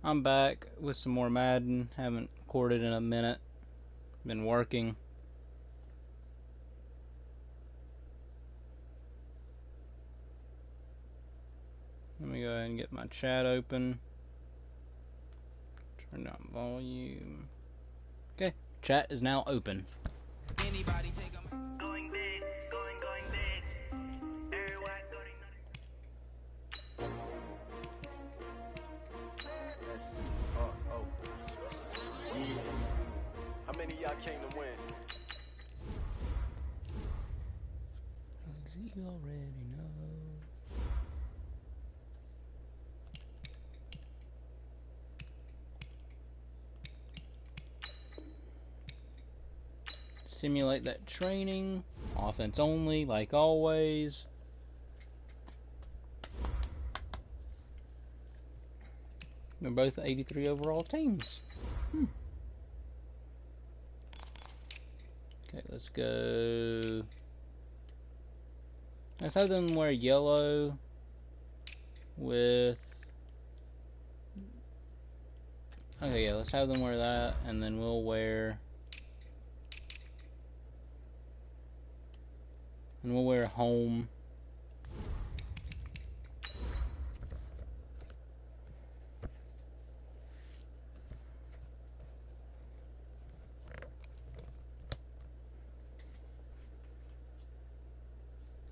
I'm back with some more Madden. Haven't recorded in a minute. Been working. Let me go ahead and get my chat open. Turn down volume. Okay, chat is now open. Anybody take going big, going big. Everyone going. Yeah. How many of y'all came to win? You already know. Simulate that training. Offense only, like always. They're both 83 overall teams. Okay, let's go. Let's have them wear yellow with... Okay, yeah, let's have them wear that, and then we'll wear... And we'll wear home.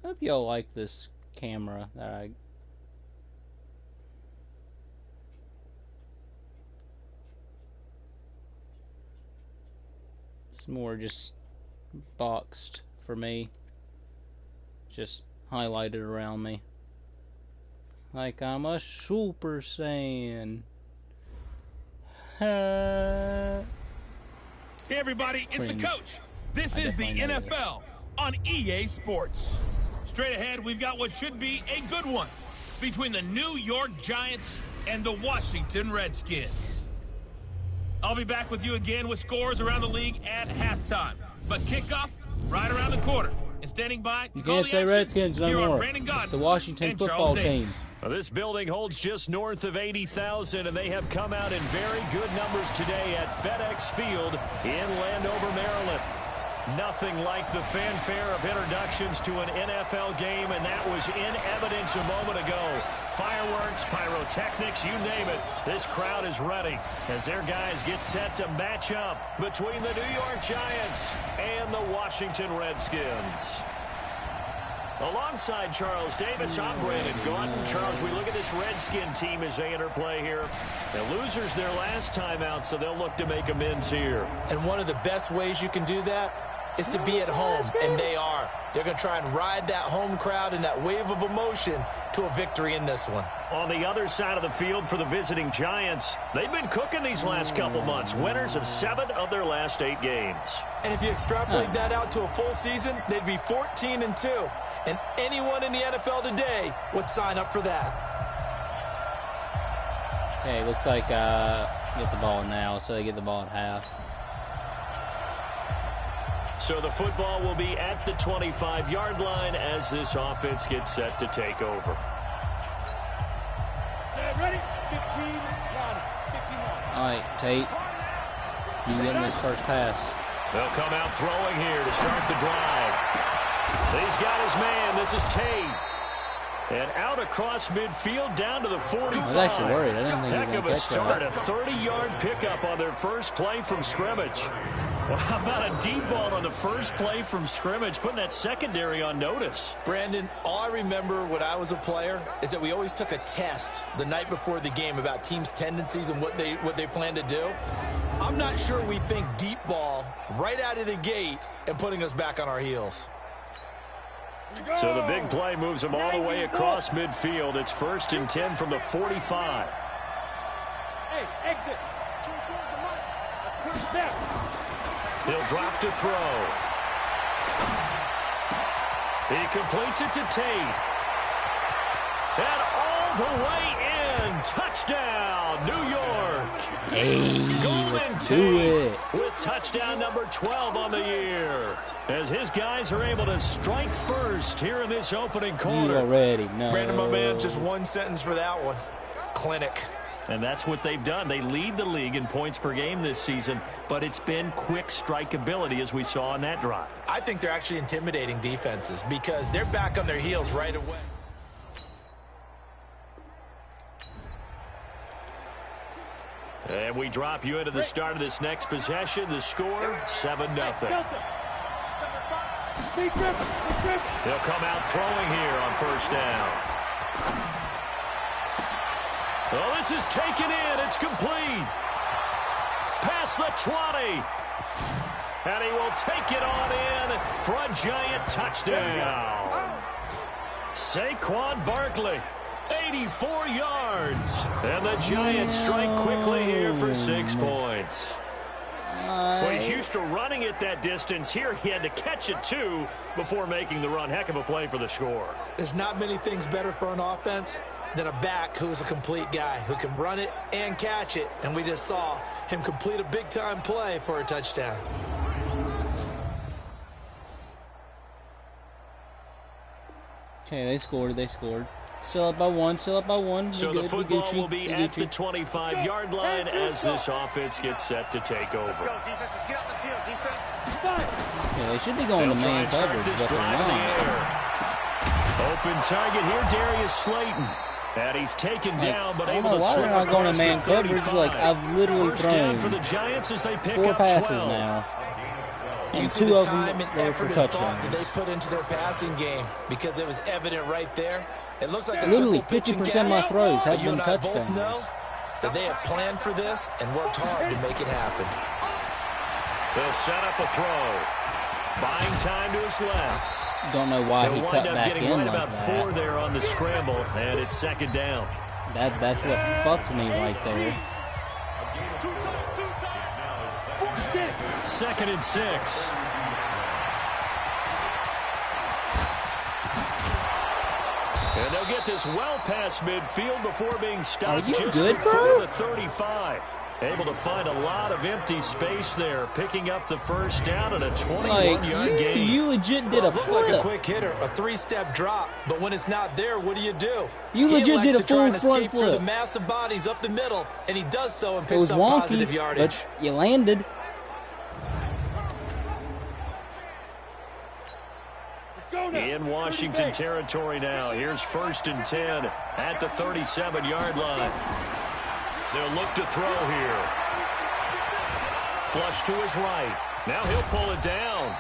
I hope y'all like this camera that I... It's more just boxed for me. Just highlighted around me. Like I'm a Super Saiyan. Hey everybody, it's the coach. This is the NFL on EA Sports. Straight ahead, we've got what should be a good one between the New York Giants and the Washington Redskins. I'll be back with you again with scores around the league at halftime. But kickoff right around the corner. And standing by you can't say Redskins no more. It's the Washington football team. Well, this building holds just north of 80,000, and they have come out in very good numbers today at FedEx Field in Landover, Maryland. Nothing like the fanfare of introductions to an NFL game, and that was in evidence a moment ago. Fireworks, pyrotechnics, you name it. This crowd is ready as their guys get set to match up between the New York Giants and the Washington Redskins. Alongside Charles Davis, I'm Brandon Gaudin. Charles, we look at this Redskin team as they interplay here. The losers their last time out, so they'll look to make amends here. And one of the best ways you can do that is to be at home, and they are. They're going to try and ride that home crowd and that wave of emotion to a victory in this one. On the other side of the field for the visiting Giants, they've been cooking these last couple months. Winners of 7 of their last 8 games. And if you extrapolate that out to a full season, they'd be 14-2. And anyone in the NFL today would sign up for that. Okay, looks like get the ball now, so they get the ball at half. So the football will be at the 25-yard line as this offense gets set to take over. Ready? 15, got it. 15 yards. All right, Tate. You getting this first pass. They'll come out throwing here to start the drive. He's got his man. This is Tate. And out across midfield down to the 45. I was actually worried. I didn't think Heck he of was a start. A 30-yard pickup on their first play from scrimmage. Well, how about a deep ball on the first play from scrimmage, putting that secondary on notice? Brandon, all I remember when I was a player is that we always took a test the night before the game about teams' tendencies and what they plan to do. I'm not sure we think deep ball right out of the gate and putting us back on our heels. So the big play moves them all the way across midfield. It's 1st and 10 from the 45. Hey, exit. Let's push back. He'll drop to throw. He completes it to Tate. And all the way in. Touchdown, New York. Hey, Golden let's do it. With touchdown number 12 on the year. As his guys are able to strike first here in this opening quarter. You already know. Brandon, my man, just one sentence for that one. Clinic. And that's what they've done. They lead the league in points per game this season, but it's been quick strikeability as we saw on that drive. I think they're actually intimidating defenses because they're back on their heels right away. And we drop you into the start of this next possession. The score, 7-0. He'll come out throwing here on first down. Well, this is taken in. It's complete. Past the 20. And he will take it on in for a giant touchdown. Saquon Barkley, 84 yards. And the Giants strike quickly here for 6 points. Well, he's used to running it that distance. Here he had to catch it, too, before making the run. Heck of a play for the score. There's not many things better for an offense than a back who's a complete guy, who can run it and catch it. And we just saw him complete a big-time play for a touchdown. Okay, they scored. Still up by one. So the football will be at the 25-yard line as this offense gets set to take over. Let's go, defense. Let's get out the field, defense. Yeah, they should be going to man coverage, but they're not. Open target here, Darius Slayton. And he's taken down, but able to slip across going to man coverage. Like, I've literally First down thrown for the Giants as they pick 4 up passes 12. now. You And see 2 the of time them and were for effort and thought touchdowns. that they put into their passing game because it was evident right there. It looks like a Literally simple pitch and 50% of my catch, throws have but you been and I both touchdowns. know that they have planned for this and worked hard to make it happen. They'll set up a throw. Buying time to his left. Don't know why he They'll cut wind up back getting in right like about that. 4 there on the scramble, and it's 2nd down. That's what fucked me right there. 2nd and 6. And they'll get this well past midfield before being stopped Are you just good, before bro? the 35. Able to find a lot of empty space there, picking up the first down and a 21-yard gain. You legit did a Looked like a flip. quick hitter, a 3-step drop, but when it's not there, what do? You He legit elects did a to try full and front escape through the flip. massive bodies up the middle, and he does so and It picks was up wonky, positive yardage. but you landed. In Washington territory now. Here's 1st and 10 at the 37-yard line. They'll look to throw here. Flush to his right. Now he'll pull it down.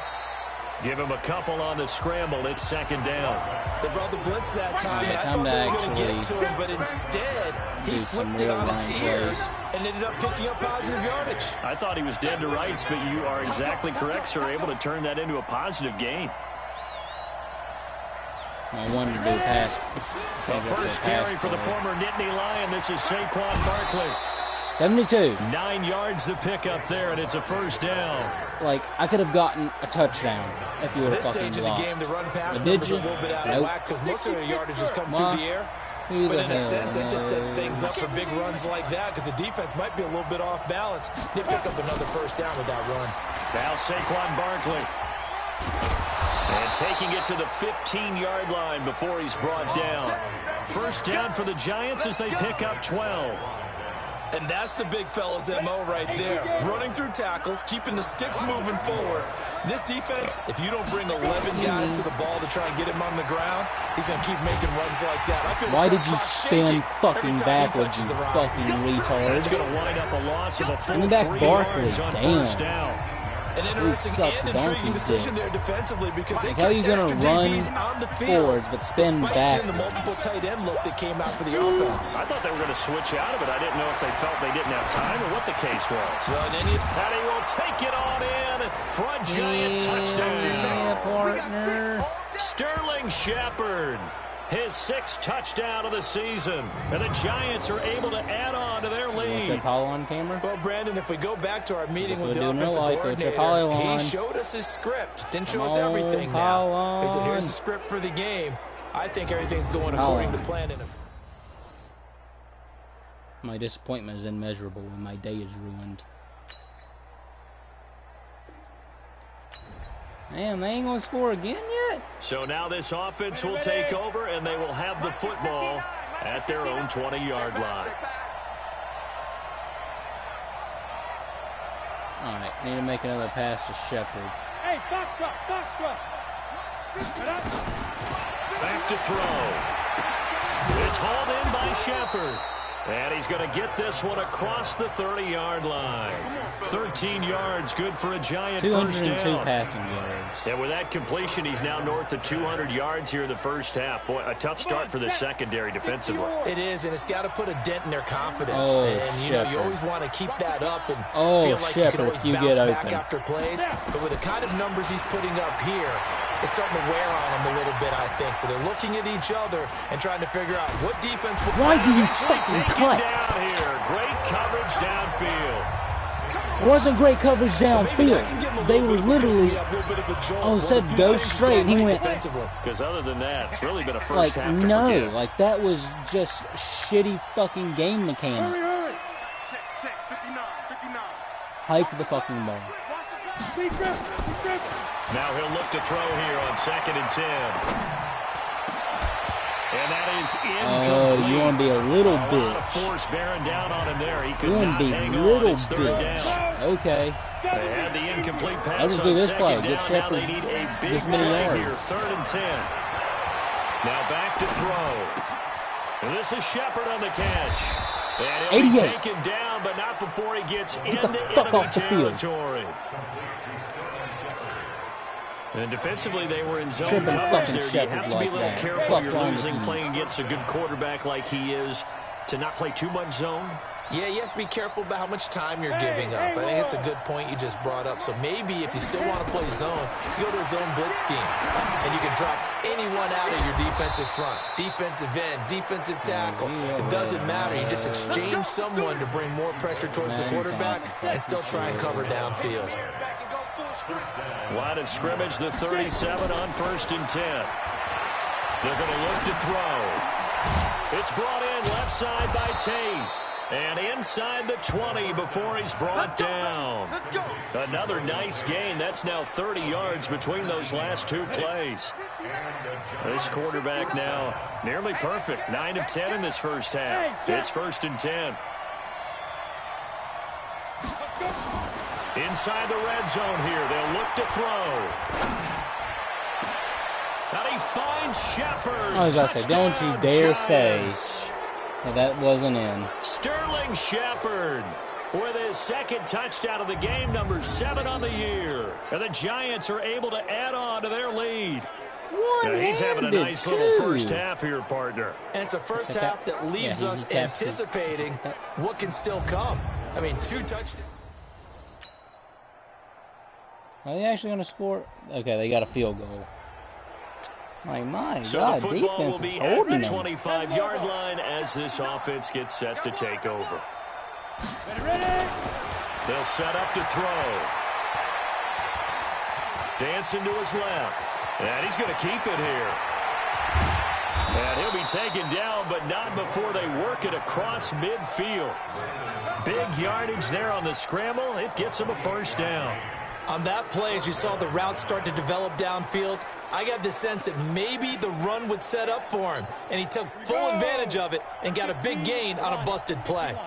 Give him a couple on the scramble. It's 2nd down. They brought the blitz that time, and I Time thought to they were going to get actually to him, but instead, he do some flipped it real on its line ear plays. and ended up picking up positive yardage. I thought he was dead to rights, but you are exactly correct, sir. Able to turn that into a positive gain. I wanted to do a pass. The first carry for the former Nittany Lion. This is Saquon Barkley. 72. 9 yards to pick up there, and it's a first down. Like, I could have gotten a touchdown if you would have This fucking stage of the blocked. game, the run pass But did numbers are a you? little bit out Nope. of whack because most of their yardage has come Ma, through the air. who But the in a hell sense, that just sets knows? things up for big runs like that because the defense might be a little bit off balance. They pick up another first down with that run. Now Saquon Barkley. And taking it to the 15-yard line before he's brought down. First down for the Giants as they pick up 12. And that's the big fella's MO right there. Running through tackles, keeping the sticks moving forward. This defense, if you don't bring 11 guys to the ball to try and get him on the ground, he's going to keep making runs like that. I feel Why the did you press box spin shaking fucking every time he backwards, touches you the rock. fucking That's retard? going to wind up a loss of a full Bring back 3 Barkley, yards on damn. first down. An interesting sucks and donkey intriguing decision dick. there defensively because they Like, how are you kept gonna extra run DBs on the field forwards but spin despite seeing the backwards? multiple tight end look that came out for the offense. I thought they were going to switch out of it. I didn't know if they felt they didn't have time or what the case was. Well, and then And he will take it on in for a giant touchdown. Yeah, partner. Sterling Shepard, his 6th touchdown of the season. And the Giants are able to add on to their What's that lead. Apollo on camera? Well, Brandon, if we go back to our meeting That's with what the we do in real offensive life. Put your Apollo coordinator, on. he showed us his script. Didn't show Come us everything now. on, He said, here's on. the script for the game. I think everything's going Apollo according to on. plan. My disappointment is immeasurable and my day is ruined. Damn, they ain't gonna score again yet? So now this offense will take over, and they will have the football at their own 20-yard line. Need to make another pass to Shepard. Hey, foxtrot, foxtrot. Back to throw. It's hauled in by Shepard. And he's going to get this one across the 30-yard line. 13 yards, good for a Giant first 202 down. passing yards. And with that completion, he's now north of 200 yards here in the first half. Boy, a tough start for the secondary defensively. It is, and it's got to put a dent in their confidence. Oh, and, you know, you Shepard. always want to keep that up and Oh, feel like you Shepard, can always you bounce get back open. after plays. But with the kind of numbers he's putting up here, it's starting to wear on them a little bit, I think. So they're looking at each other and trying to figure out what defense will Why do you Eventually fucking taken cut? down here. Great coverage downfield. It wasn't great coverage Maybe downfield. that can give him a They little were bit of a literally, a little bit of a jolt. oh, it Well, said a few go things straight. He going went, defensively. Because other than that, it's really been a first like, half to no. forget. Like, that was just shitty fucking game mechanics. Hurry. Check, 59, 59. Hike the fucking ball. Now he'll look to throw here on 2nd and 10. And that is Oh, incomplete. you want to be a little A lot of bitch. force bearing down on him there. He could You want not to be hang a on. little It's 3rd bitch. down. Okay. They had the incomplete I'll pass just on do this 2nd play. down. Get Now Shepard they need a big this many play yards. here. 3rd and 10. Now back to throw. And this is Shepard on the catch. And he'll be 88. taken down, but not before he gets the into fuck enemy off the field. territory. And defensively, they were in zone Tripping coverage fucking there. You Shepard have to be like a little that. careful. Fuck You're wrong with losing you? playing against a good quarterback like he is to not play too much zone. Yeah, you have to be careful about how much time you're giving up. I think it's a good point you just brought up. So maybe if you still want to play zone, you go to a zone blitz scheme. And you can drop anyone out of your defensive front. Defensive end, defensive tackle. It doesn't matter. You just exchange someone to bring more pressure towards the quarterback and still try and cover downfield. Line of scrimmage, the 37 on 1st and 10. They're going to look to throw. It's brought in left side by Tate. And inside the 20 before he's brought down. Another nice gain. That's now 30 yards between those last two plays. This quarterback now nearly perfect. 9 of 10 in this first half. It's 1st and 10. Inside the red zone here. They'll look to throw. And he finds Shepard. I was about to say, don't you Touchdown, dare Giants. say that wasn't in. Sterling Shepard with his 2nd touchdown of the game, number 7 on the year. And the Giants are able to add on to their lead. Yeah, he's having a nice little first half here, partner. And it's a first half that leaves us anticipating what can still come. I mean, 2 touchdowns. Are they actually going to score? Okay, they got a field goal. Like, my So God, the football defense will be is at holding the them. 25-yard line as this offense gets set to take over. They'll set up to throw. Dancing to his left. And he's going to keep it here. And he'll be taken down, but not before they work it across midfield. Big yardage there on the scramble. It gets him a first down. On that play, as you saw the route start to develop downfield, I got the sense that maybe the run would set up for him, and he took full advantage of it and got a big gain on a busted play.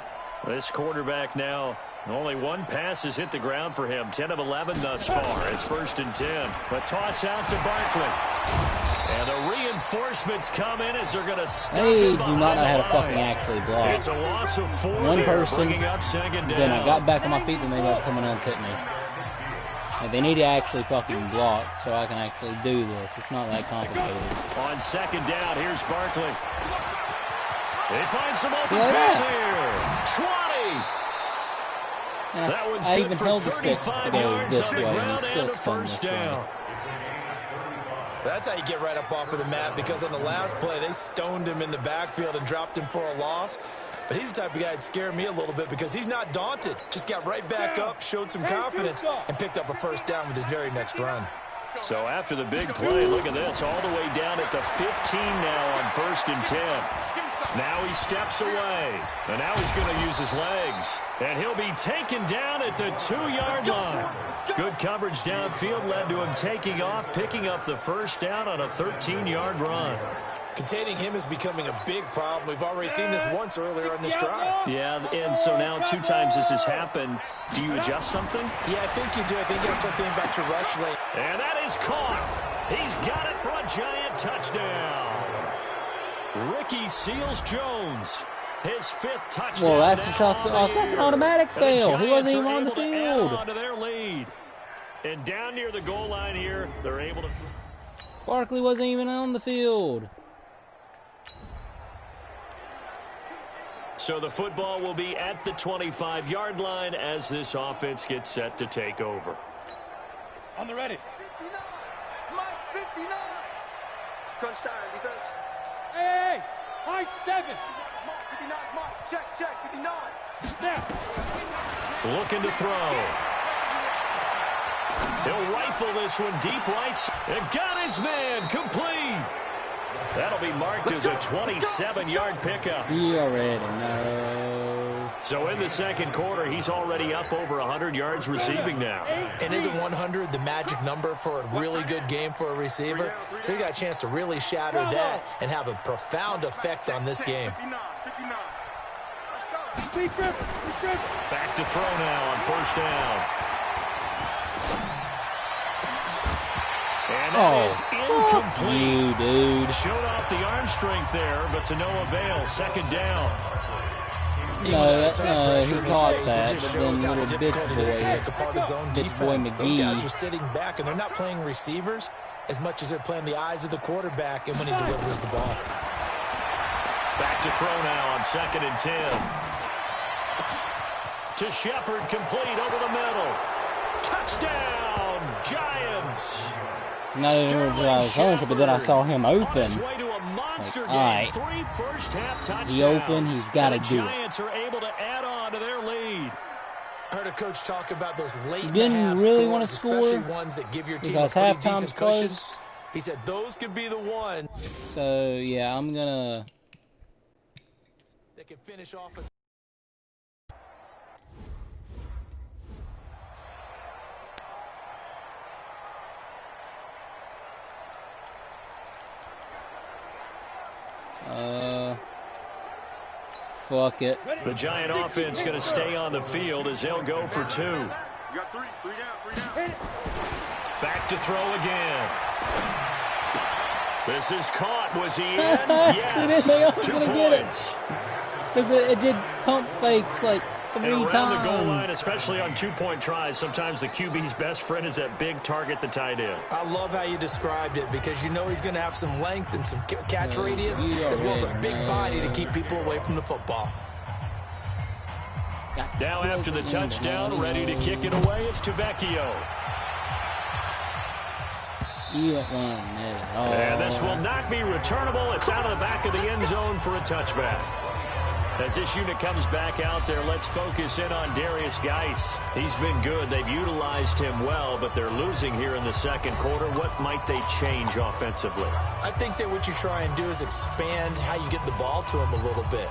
This quarterback now, only 1 pass has hit the ground for him. 10 of 11 thus far. It's 1st and 10. A toss out to Barkley. And the reinforcements come in as they're going to stop They him do not know how to behind the fucking line. actually block. It's a loss of 4 One there, person, bringing up 2nd down. Then I got back on my feet, then they let someone else hit me. Like, they need to actually fucking block so I can actually do this. It's not that complicated. On 2nd down, here's Barkley. They find some open See field that? here. 20. And That one's I good even for held the stick 35 to go yards this on way the and ground still and a spun first this way. down. That's how you get right up off of the mat, because on the last play, they stoned him in the backfield and dropped him for a loss. But he's the type of guy that'd scare me a little bit because he's not daunted. Just got right back up, showed some confidence, and picked up a first down with his very next run. So after the big play, look at this, all the way down at the 15 now on 1st and 10. Now he steps away, and now he's going to use his legs. And he'll be taken down at the 2-yard line. Good coverage downfield led to him taking off, picking up the first down on a 13-yard run. Containing him is becoming a big problem. We've already seen this once earlier on this drive. Yeah, and so now 2 times this has happened. Do you adjust something? Yeah, I think you do. I think you got to start thinking about your rush lane. And that is caught. He's got it for a giant touchdown. Ricky Seals-Jones, his 5th touchdown. Well, that's an automatic fail. He wasn't even on the field. On to their lead. And down near the goal line here, they're able to... Barkley wasn't even on the field. So the football will be at the 25-yard line as this offense gets set to take over. On the ready. 59. Mike's 59. Crunch time, defense. Hey, high 7. Mike, 59. Mike, check, 59. Now. Looking to throw. He'll rifle this one deep right. And got his man complete. That'll be marked as a 27-yard pickup. You already know. So in the second quarter, he's already up over 100 yards receiving now. And isn't 100 the magic number for a really good game for a receiver? So he got a chance to really shatter that and have a profound effect on this game. 59. Let's go. Be driven. Back to throw now on first down. And that is incomplete. You, dude. Showed off the arm strength there, but to no avail. Second down. No, he caught that, but then little bitch boy Those guys McGee. are sitting back, and they're not playing receivers as much as they're playing the eyes of the quarterback and when he delivers the ball. Back to throw now on 2nd and 10. To Shepard, complete over the middle. Touchdown, Giants. No, I was home, but then I saw him open. Alright. He open, he's got to do it. Giants are able to add on to their lead. I heard a coach talk about those late Didn't really want to score especially ones that give your team a because pretty halftime's decent cushion. close. He said those could be the ones So yeah, I'm gonna. that can finish off a Fuck it. The Giant offense going to stay on the field as they'll go for 2. You got 3 down. Back to throw again. This is caught. Was he in? Yes. 2 points. Because it did pump fakes like 3 And around times. the goal line, especially on 2-point tries, sometimes the QB's best friend is that big target, the tight end. I love how you described it because you know he's going to have some length and some catch radius as well as a big body to keep people away from the football. Now after the touchdown, ready to kick it away, it's Tavecchio. And this will not be returnable. It's out of the back of the end zone for a touchback. As this unit comes back out there, let's focus in on Darius Geis. He's been good. They've utilized him well, but they're losing here in the second quarter. What might they change offensively? I think that what you try and do is expand how you get the ball to him a little bit.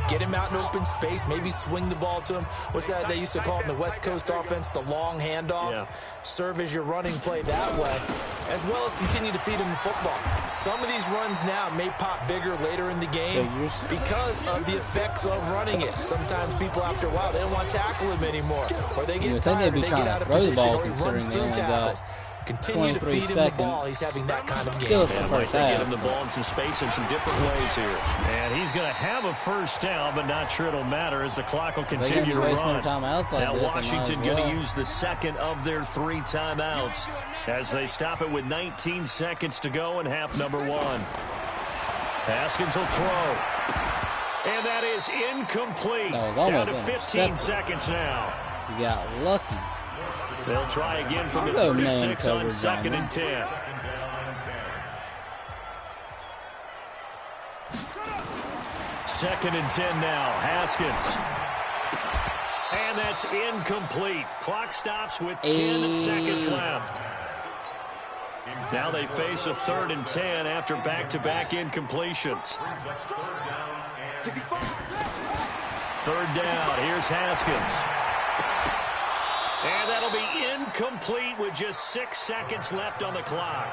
Get him out in open space, maybe swing the ball to him. What's that they used to call it in the West Coast offense, the long handoff? Yeah. Serve as your running play that way, as well as continue to feed him the football. Some of these runs now may pop bigger later in the game because of the effects of running it. Sometimes people, after a while, they don't want to tackle him anymore, or they get tired, or they get out of position, or he runs through tackles. Continue to feed him the ball. He's having that kind of game. And like they get him the ball in some space in some different ways here. And he's going to have a first down, but not sure it'll matter as the clock will continue to run. Now Washington going to use the second of their 3 timeouts as they stop it with 19 seconds to go in half number 1. Haskins will throw. And that is incomplete. Down to 15 seconds now. You got lucky. They'll try again from the 36 on 2nd and 10. Second and 10 now. Haskins. And that's incomplete. Clock stops with 10 seconds left. Now they face a 3rd and 10 after back-to-back incompletions. 3rd down. Here's Haskins. And that'll be incomplete with just 6 seconds left on the clock.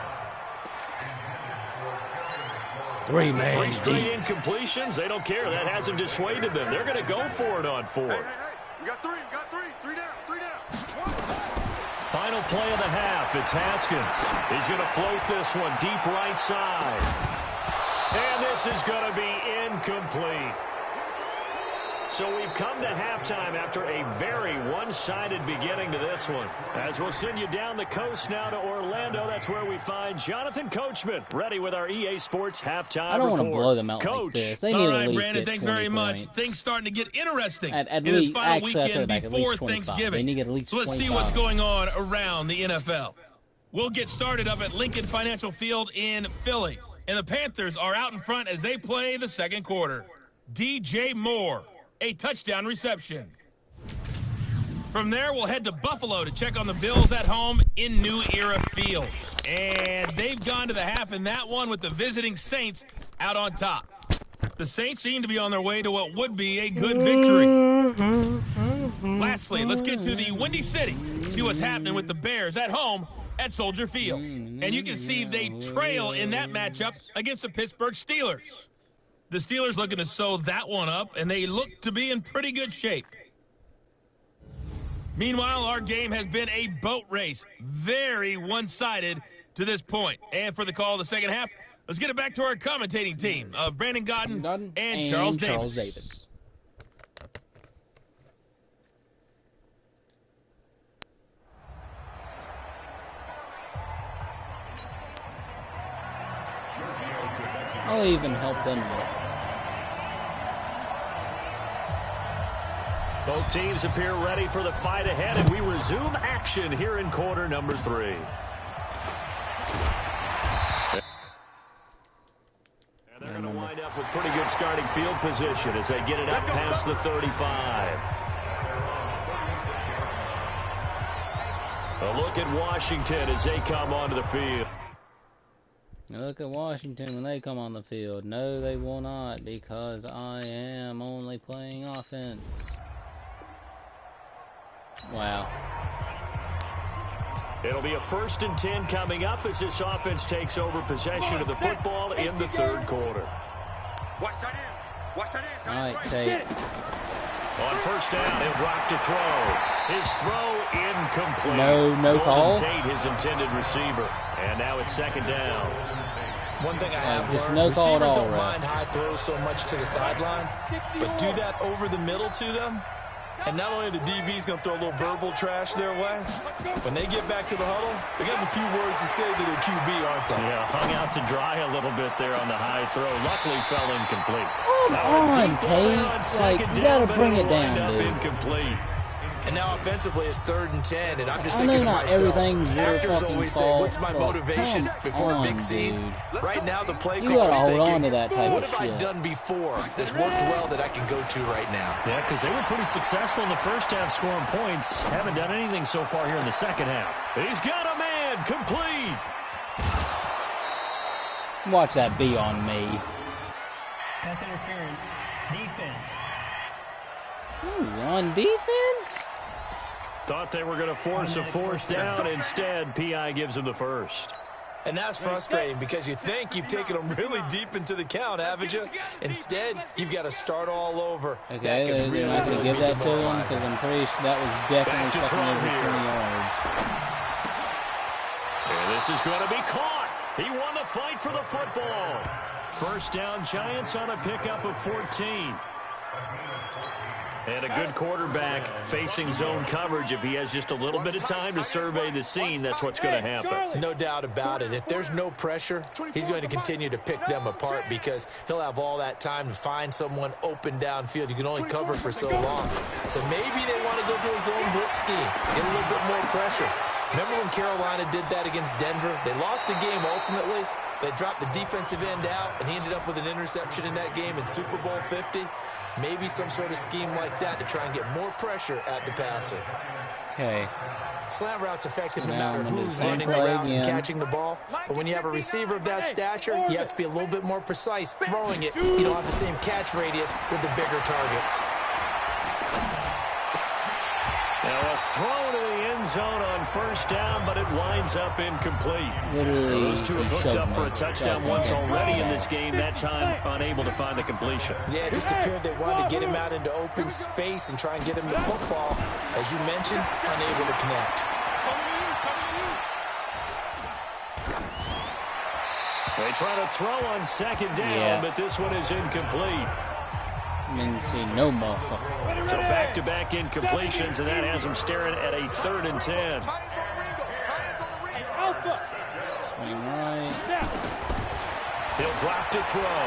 Three, man. 3 straight incompletions. They don't care. That hasn't dissuaded them. They're going to go for it on 4th. We got three. Three down. Final play of the half. It's Haskins. He's going to float this one deep right side. And this is going to be incomplete. So we've come to halftime after a very one-sided beginning to this one. As we'll send you down the coast now to Orlando, that's where we find Jonathan Coachman, ready with our EA Sports halftime report. I don't want to blow them out Coach. like this. They need All at right, least Brandon, get thanks 20 very much. points. Things starting to get interesting At in this least, final actually, I weekend take back, at before least 25. Thanksgiving. They need to get at least So let's see 25. what's going on around the NFL. We'll get started up at Lincoln Financial Field in Philly. And the Panthers are out in front as they play the second quarter. DJ Moore, a touchdown reception. From there, we'll head to Buffalo to check on the Bills at home in New Era Field. And they've gone to the half in that one with the visiting Saints out on top. The Saints seem to be on their way to what would be a good victory. Lastly, let's get to the Windy City. See what's happening with the Bears at home at Soldier Field. And you can see they trail in that matchup against the Pittsburgh Steelers. The Steelers looking to sew that one up, and they look to be in pretty good shape. Meanwhile, our game has been a boat race. Very one-sided to this point. And for the call of the second half, let's get it back to our commentating team of Brandon Godden and Charles Davis. I'll even help them out. Both teams appear ready for the fight ahead, and we resume action here in quarter number 3. And they're going to wind up with pretty good starting field position as they get it up past the 35. A look at Washington as they come onto the field. Look at Washington when they come on the field. No, they will not, because I am only playing offense. Wow. It'll be a 1st and 10 coming up as this offense takes over possession of the football in the 3rd quarter. Watch that in. Watch that in. All right, Tate. On 1st down, he'll drop to throw. His throw incomplete. No call. Tate, his intended receiver. And now it's 2nd down. One thing I have just learned, no call receivers at all, don't right? mind high throws so much to the sideline, but do that over the middle to them, and not only the DB's going to throw a little verbal trash their way, when they get back to the huddle, they got a few words to say to their QB, aren't they? Yeah, hung out to dry a little bit there on the high throw. Luckily fell incomplete. Come on, Tate. Like, you got to bring it down, dude. Incomplete. And now offensively it's 3rd and 10, and I'm just I thinking know to not myself, everything's your actors fucking always say, fault, what's my but motivation come before a big on, scene? dude. Right now the play You caller is gotta hold thinking, on to that type what of have I shit. done before that's worked well that I can go to right now? Yeah, because they were pretty successful in the first half scoring points. Haven't done anything so far here in the second half. He's got a man. Complete. Watch that be on me. Pass interference. Defense. Ooh, on defense? Thought they were going to force a 4th down. Instead, P.I. gives him the 1st. And that's frustrating because you think you've taken them really deep into the count, haven't you? Instead, you've got to start all over. Okay, That could they're not going to give be that to him because demoralizing. I'm pretty sure that was definitely Back to fucking throw over here. 20 yards. And this is going to be caught. He won the fight for the football. 1st down, Giants on a pickup of 14. And a good quarterback facing zone coverage. If he has just a little bit of time to survey the scene, that's what's going to happen. No doubt about it. If there's no pressure, he's going to continue to pick them apart because he'll have all that time to find someone open downfield. You can only cover for so long. So maybe they want to go to a zone blitz scheme, get a little bit more pressure. Remember when Carolina did that against Denver? They lost the game ultimately. They dropped the defensive end out, and he ended up with an interception in that game in Super Bowl 50. Maybe some sort of scheme like that to try and get more pressure at the passer. Okay. Slant route's effective no Now matter I'm gonna do who's the same running the play route and again. catching the ball. But when you have a receiver of that stature, you have to be a little bit more precise throwing it. You don't have the same catch radius with the bigger targets. Now a throw to the end end zone on first down, but it winds up incomplete. Those two have hooked up for a touchdown once already in this game, that time unable to find the completion. Yeah, it just appeared they wanted to get him out into open space and try and get him the football. As you mentioned, unable to connect. They try to throw on second down, but this one is incomplete. Didn't see no motherfucker. So back-to-back incompletions, and that has them staring at a 3rd and 10. Swing right. He'll drop to throw.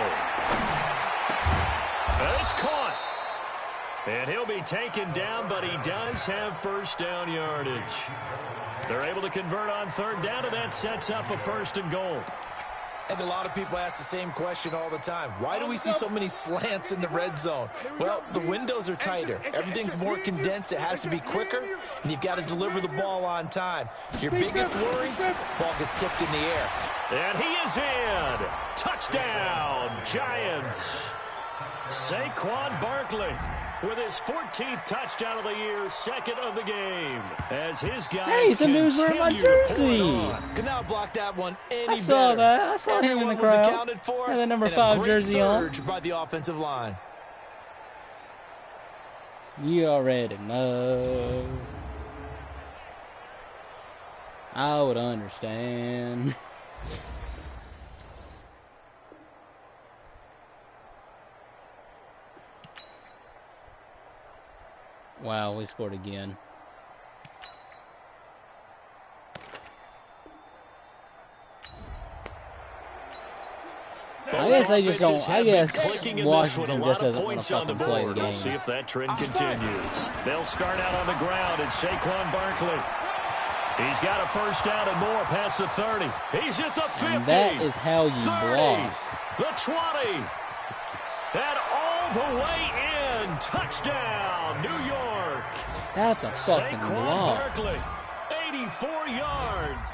And it's caught. And he'll be taken down, but he does have first down yardage. They're able to convert on 3rd down, and that sets up a 1st and goal. And a lot of people ask the same question all the time. Why do we see so many slants in the red zone? Well, the windows are tighter. Everything's more condensed. It has to be quicker, and you've got to deliver the ball on time. Your biggest worry, ball gets tipped in the air. And he is in. Touchdown, Giants. Saquon Barkley with his 14th touchdown of the year, 2nd of the game. As his guys somebody's wearing my jersey. Could not block that one any I saw better. that. I saw him in the crowd. Accounted for, Had that number and 5 a great jersey on. surge by the offensive line. You already know. I would understand. Wow, we scored again. I guess they just don't. I guess Washington just doesn't want to fucking play the game. We'll see if that trend continues. They'll start out on the ground. It's Saquon Barkley. He's got a first down and more past the 30. He's at the 50. And that is how you 30, block. the 20. And all the way in. Touchdown, New York. That's a fucking Saquon block. Barkley, 84 yards.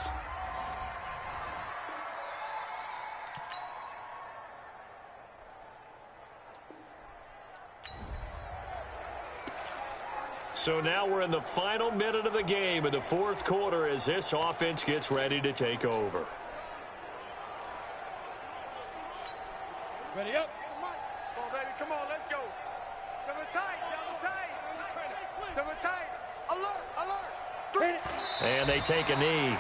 So now we're in the final minute of the game in the 4th quarter as this offense gets ready to take over. Ready up. Come on, baby. Come on, let's go. Double tight, double tight. Double tight. Alert, alert. 3. And they take a knee.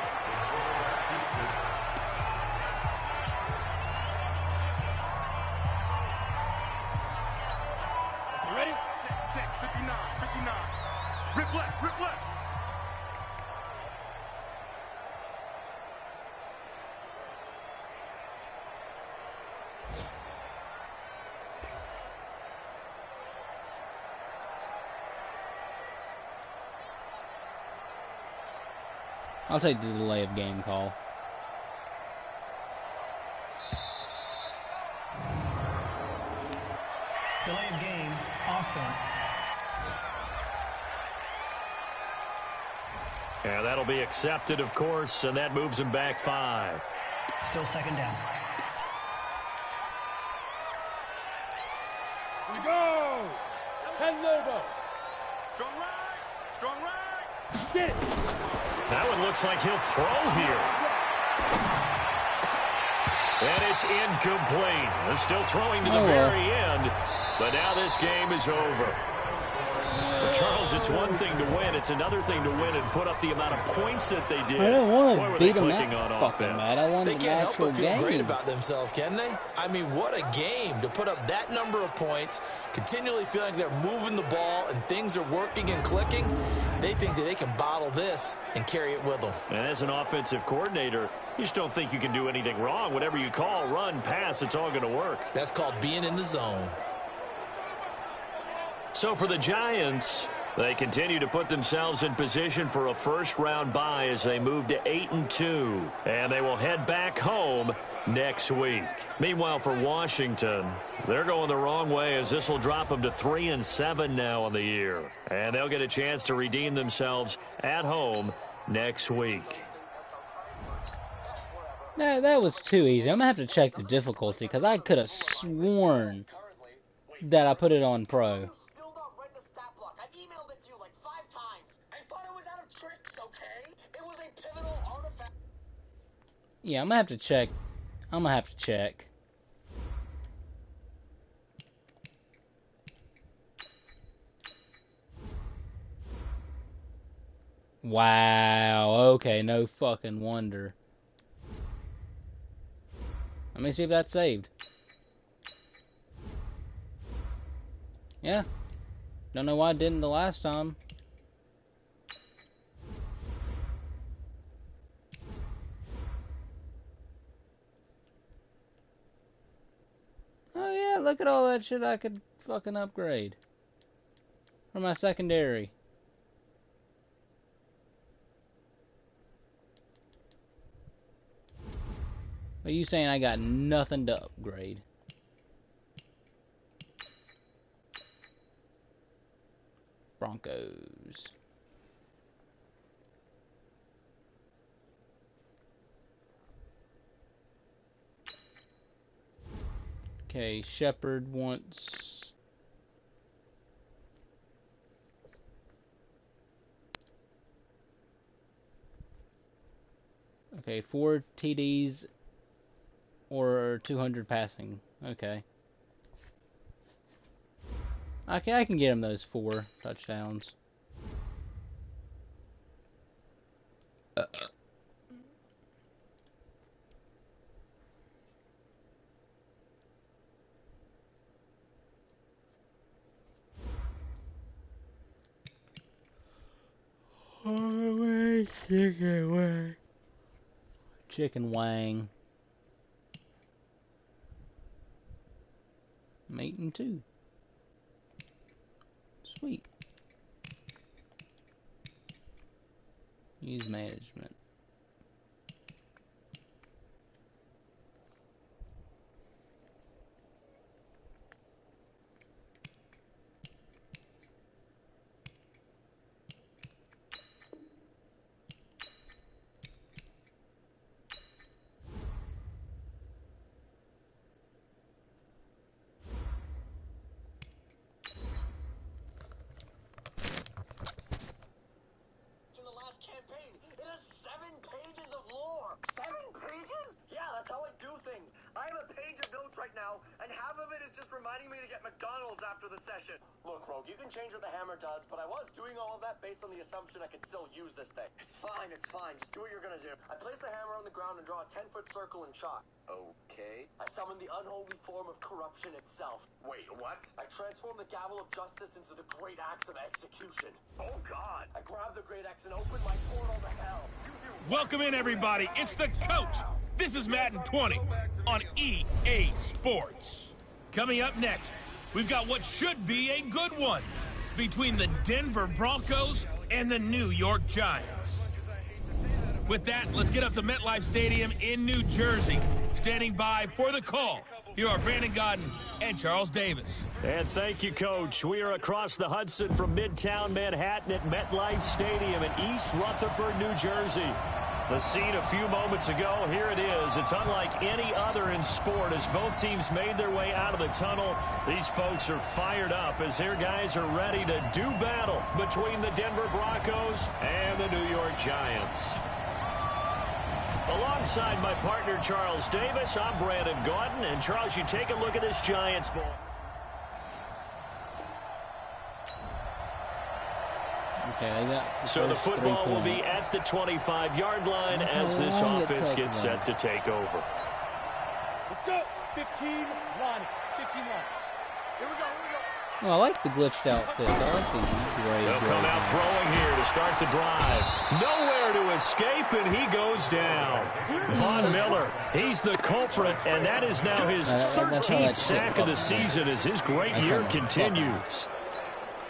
You ready? Check, 59, 59. Rip left, rip left. I'll take the delay of game call. Delay of game, offense. And that'll be accepted, of course, and that moves him back 5. Still 2nd down. Here we go. 10 logo. Strong right, strong right. Get it. That one looks like he'll throw here. And it's incomplete. They're still throwing to the very end, but now this game is over. But Charles, it's one thing to win. It's another thing to win and put up the amount of points that they did. I don't want Boy, to were beat they them clicking that on fucking offense. mad. I want They an can't help actual but feel great game. about themselves, can they? I mean, what a game to put up that number of points, continually feeling they're moving the ball and things are working and clicking. They think that they can bottle this and carry it with them. And as an offensive coordinator, you just don't think you can do anything wrong. Whatever you call, run, pass, it's all going to work. That's called being in the zone. So for the Giants, they continue to put themselves in position for a first-round bye as they move to 8-2. And they will head back home next week. Meanwhile, for Washington, they're going the wrong way as this will drop them to 3-7 now on the year. And they'll get a chance to redeem themselves at home next week. That was too easy. I'm going to have to check the difficulty because I could have sworn that I put it on pro. tricks, okay? It was a pivotal artifact. Yeah, I'm gonna have to check. I'm gonna have to check. Wow, okay, no fucking wonder. Let me see if that's saved. Yeah. Don't know why I didn't the last time. Oh yeah, look at all that shit I could fucking upgrade. For my secondary. Are you saying I got nothing to upgrade? Broncos. Okay, Shepard wants... Okay, 4 TDs or 200 passing. Okay. Okay, I can get him those 4 touchdowns. Chicken wang. Chicken wang. I'm eating 2. Sweet. Use management. Campaign. It has 7 pages of lore. 7 pages? Yeah, that's how I do things. I have a page of notes right now, and half of it is just reminding me to get McDonald's after the session. Look, Rogue, you can change what the hammer does, but I was doing all of that based on the assumption I could still use this thing. It's fine, it's fine. Just do what you're gonna do. I place the hammer on the ground and draw a 10-foot circle in chalk. Okay. I summon the unholy form of corruption itself. Wait, what? I transform the gavel of justice into the great axe of execution. Oh, God. I grab the great axe and open my portal to hell. You do. Welcome in, everybody. It's the coach. This is Madden 20 on EA Sports. Coming up next, we've got what should be a good one between the Denver Broncos and the New York Giants. With that, let's get up to MetLife Stadium in New Jersey. Standing by for the call, here are Brandon Godden and Charles Davis. And thank you, Coach. We are across the Hudson from Midtown Manhattan at MetLife Stadium in East Rutherford, New Jersey. The scene a few moments ago, here it is. It's unlike any other in sport as both teams made their way out of the tunnel. These folks are fired up as their guys are ready to do battle between the Denver Broncos and the New York Giants. Alongside my partner, Charles Davis, I'm Brandon Gaudin. And, Charles, you take a look at this Giants ball. Okay, they got So the football will be at the 25-yard line as this offense gets set to take over. Let's go. 15-1. 15-1. Here we go. Oh, I like the glitched outfit. I like these gray. They'll come out throwing here to start the drive. Nowhere to escape, and he goes down. Von Miller, he's the culprit, and that is now his 13th sack of the season as his great year continues.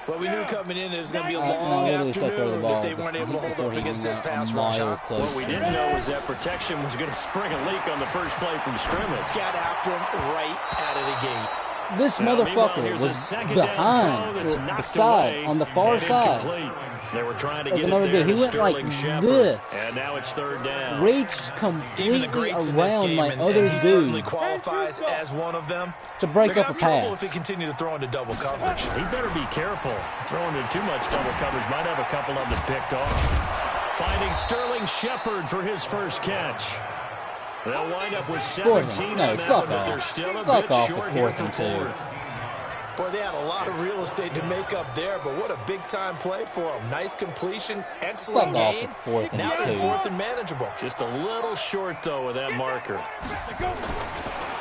Well, we knew coming in it was going to be a long afternoon if they weren't able to hold up against this pass rush. What we didn't know was that protection was going to spring a leak on the first play from scrimmage. Got after him right out of the gate. This Meanwhile, motherfucker here's a was second down behind throw that's the knocked side, away on the far and side. incomplete. They were trying to Like get another it there dude. to He went like Sterling Shepard. this. And now it's third down. Reached Even the completely greats in this around game, my and other he certainly dude qualifies as one of them. to break They're up a going to have trouble pass. if they continue to throw into double coverage. He better be careful. Throwing into too much double coverage might have a couple of them picked off. Finding Sterling Shepard for his first catch. They'll wind up with 17 No, on that fuck one, but off. they're still a Fuck bit off short with here 4th for and 2. fourth. Boy, they had a lot of real estate to make up there, but what a big-time play for them. Nice completion, excellent Fuck off gain. with 4th and Now 2. they're 4th and manageable. Just a little short, though, with that marker.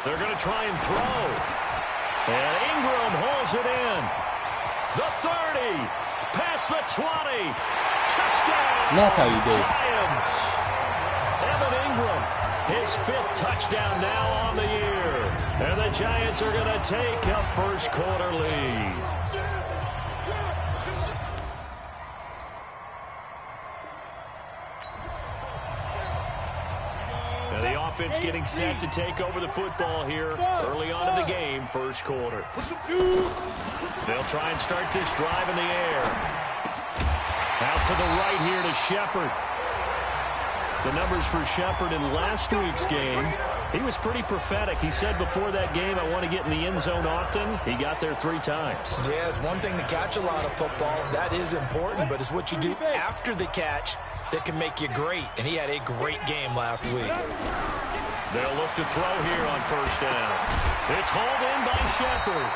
They're going to try and throw. And Ingram holds it in. The 30. Past the 20. Touchdown. And that's how you do it. Giants. Evan Ingram, his 5th touchdown now on the year. And the Giants are going to take a first quarter lead. And the offense getting set to take over the football here early on in the game, first quarter. They'll try and start this drive in the air. Out to the right here to Shepard. The numbers for Shepard in last week's game, he was pretty prophetic. He said before that game, I want to get in the end zone often. He got there 3 times. Yeah, it's one thing to catch a lot of footballs. That is important, but it's what you do after the catch that can make you great. And he had a great game last week. They'll look to throw here on first down. It's hauled in by Shepard.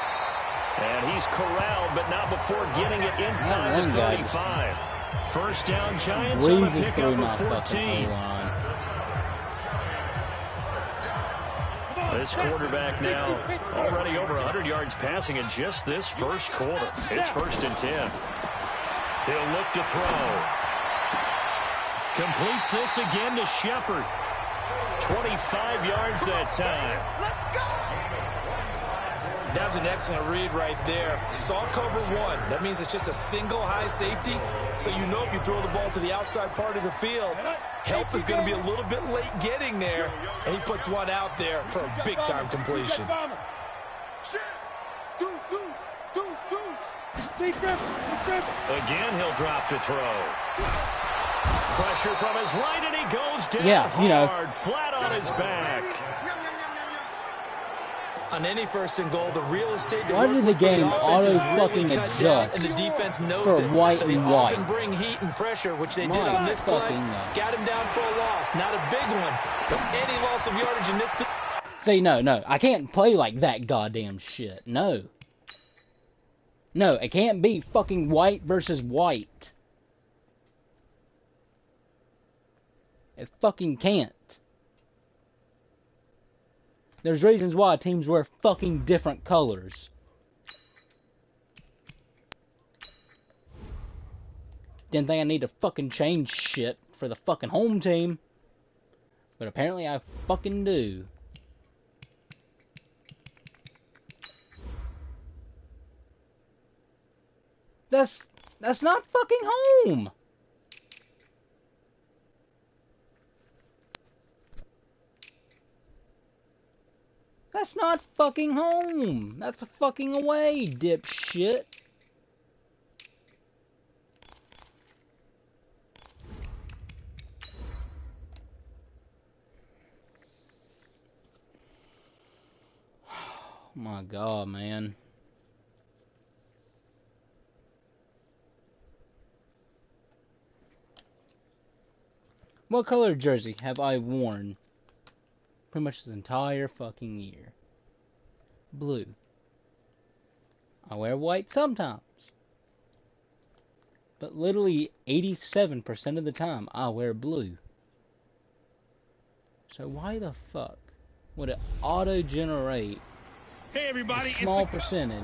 And he's corralled, but not before getting it inside the 35. First down, Giants on the pickup of 14. This quarterback now already over 100 yards passing in just this first quarter. It's 1st and 10. He'll look to throw. Completes this again to Shepard. 25 yards that time. That was an excellent read right there. Saw cover 1. That means it's just a single high safety. So you know if you throw the ball to the outside part of the field, help is going to be a little bit late getting there. And he puts one out there for a big-time completion. Again, he'll drop to throw. Pressure from his right, and he goes down hard, flat on his back. On any 1st and goal, the real estate. Why did the game auto-fucking adjust and the defense knows for white so they and white? often bring heat and pressure, which they did on this play. Got him down for a loss. Not a big one, but any loss of yardage in this. See, no, I can't play like that goddamn shit. No, it can't be fucking white versus white. It fucking can't. There's reasons why teams wear fucking different colors. Didn't think I need to fucking change shit for the fucking home team. But apparently I fucking do. That's not fucking home. That's not fucking home. That's a fucking away, dipshit. Oh my God, man. What color jersey have I worn pretty much this entire fucking year? Blue. I wear white sometimes. But literally 87% of the time I wear blue. So why the fuck would it auto-generate a small percentage?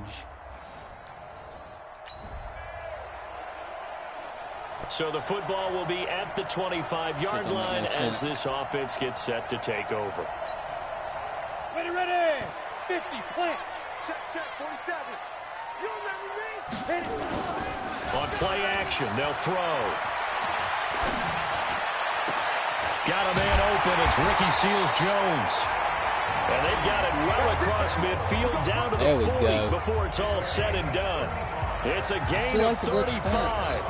So the football will be at the 25-yard line as this offense gets set to take over. Ready. 50, plant. Check, 47. You remember me? Hit it. On play action, they'll throw. Got a man open. It's Ricky Seals-Jones. And they've got it well across midfield down to the 40 before it's all said and done. It's a gain of 35.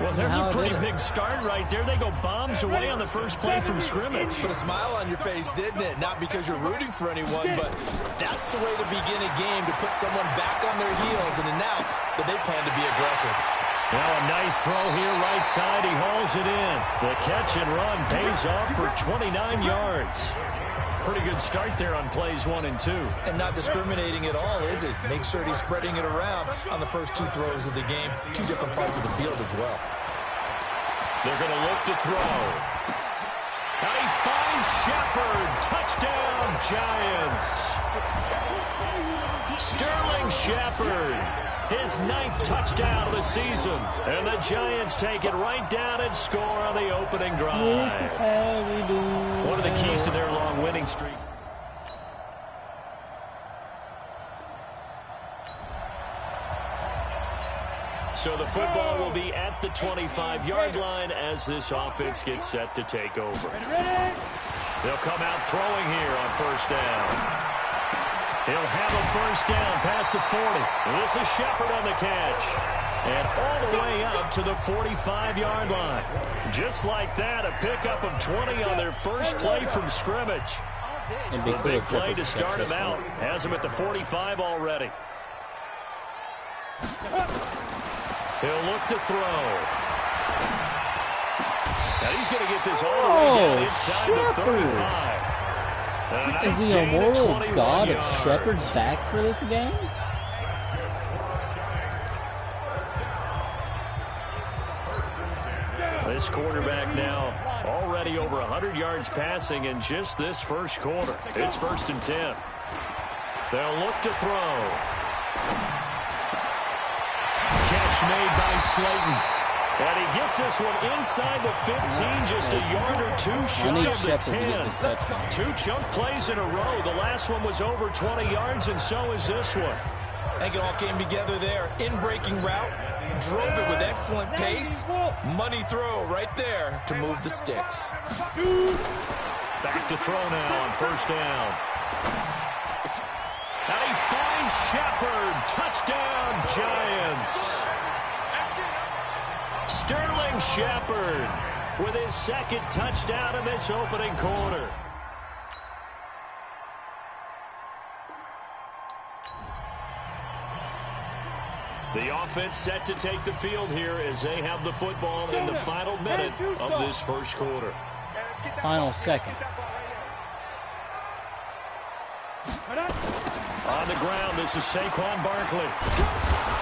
Well, there's a pretty big start right there. They go bombs away on the first play from scrimmage. Put a smile on your face, didn't it? Not because you're rooting for anyone, but that's the way to begin a game, to put someone back on their heels and announce that they plan to be aggressive. Now a nice throw here right side. He hauls it in. The catch and run pays off for 29 yards. Pretty good start there on plays 1 and 2. And not discriminating at all, is it? Make sure he's spreading it around on the first 2 throws of the game. 2 different parts of the field as well. They're going to look to throw. And he finds Shepard. Touchdown, Giants. Sterling Shepard. His 9th touchdown of the season. And the Giants take it right down and score on the opening drive. One of the keys to their long winning streak. So the football will be at the 25-yard line as this offense gets set to take over. They'll come out throwing here on first down. He'll have a first down past the 40. This is Shepard on the catch. And all the way up to the 45-yard line. Just like that, a pickup of 20 on their first play from scrimmage. A big play to start him out. Has him at the 45 already. He'll look to throw. And he's going to get this all the way down inside the 35. Is the immortal god of Shepard back for this game? This quarterback now already over 100 yards passing in just this first quarter. It's 1st and 10. They'll look to throw. Catch made by Slayton. And he gets this one inside the 15, just a yard or 2 shy of the 10. 2 chunk plays in a row. The last one was over 20 yards, and so is this one. I think it all came together there. In-breaking route, drove it with excellent pace. Money throw right there to move the sticks. Back to throw now on first down. And he finds Shepard. Touchdown, Giants. Sterling Shepard with his 2nd touchdown in this opening quarter. The offense set to take the field here as they have the football in the final minute of this first quarter. Final second. On the ground, this is Saquon Barkley.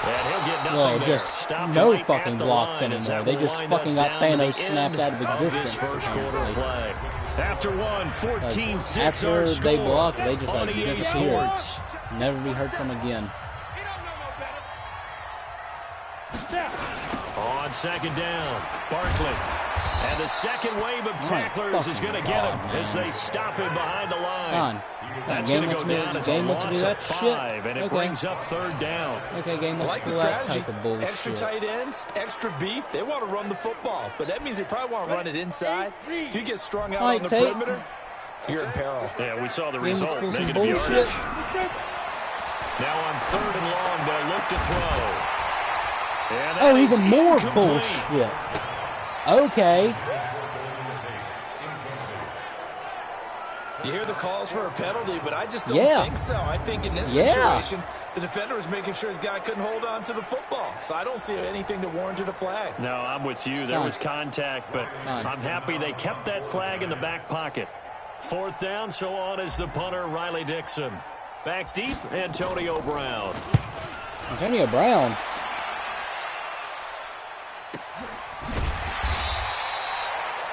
And he'll get nothing well, there. just Stopped no right fucking blocks anymore. They just fucking got Thanos snapped out of existence. This first quarter play. After one, 14-6 after they blocked, they just like EA disappeared. Sports. Never be heard from again. On second down, Barkley. And the second wave of tacklers is going to get him as they stop him behind the line. That's going to go down as a loss of 5, and it brings up 3rd down. Okay, game, I like the strategy. Extra shit. tight ends, extra beef. They want to run the football, but that means they probably want to run it inside. If you get strung out on the perimeter, you're in peril. Yeah, we saw the result. Negative yardage. Now on 3rd and long, they'll look to throw. Oh, even more bullshit. Okay. You hear the calls for a penalty, but I just don't think so. I think in this situation, the defender was making sure his guy couldn't hold on to the football. So I don't see anything that warranted a flag. No, I'm with you. There was contact, but I'm happy they kept that flag in the back pocket. 4th down, so on is the punter, Riley Dixon. Back deep, Antonio Brown. Antonio Brown.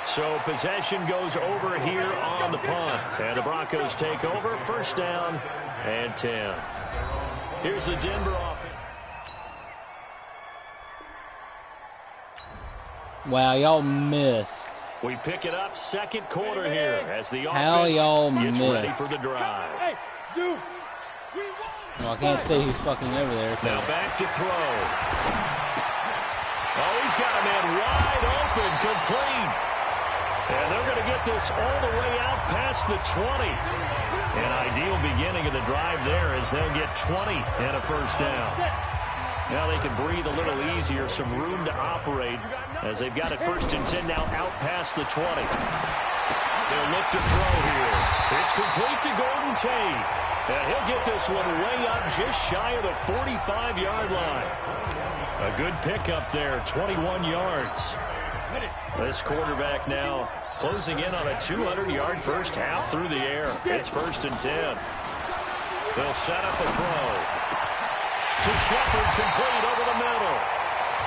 So possession goes over here on the punt. And the Broncos take over. 1st down and 10. Here's the Denver offense. Wow, y'all missed. We pick it up 2nd quarter here as the offense gets ready for the drive. Well, I can't say who's fucking over there. Now back to throw. Oh, he's got a man wide open, complete. And they're going to get this all the way out past the 20. An ideal beginning of the drive there as they'll get 20 and a first down. Now they can breathe a little easier, some room to operate as they've got it 1st and 10 now out past the 20. They'll look to throw here. It's complete to Golden Tate. And he'll get this one way up just shy of the 45-yard line. A good pickup there, 21 yards. This quarterback now closing in on a 200-yard first half through the air. It's 1st and 10. They'll set up a throw. To Shepard, complete over the middle.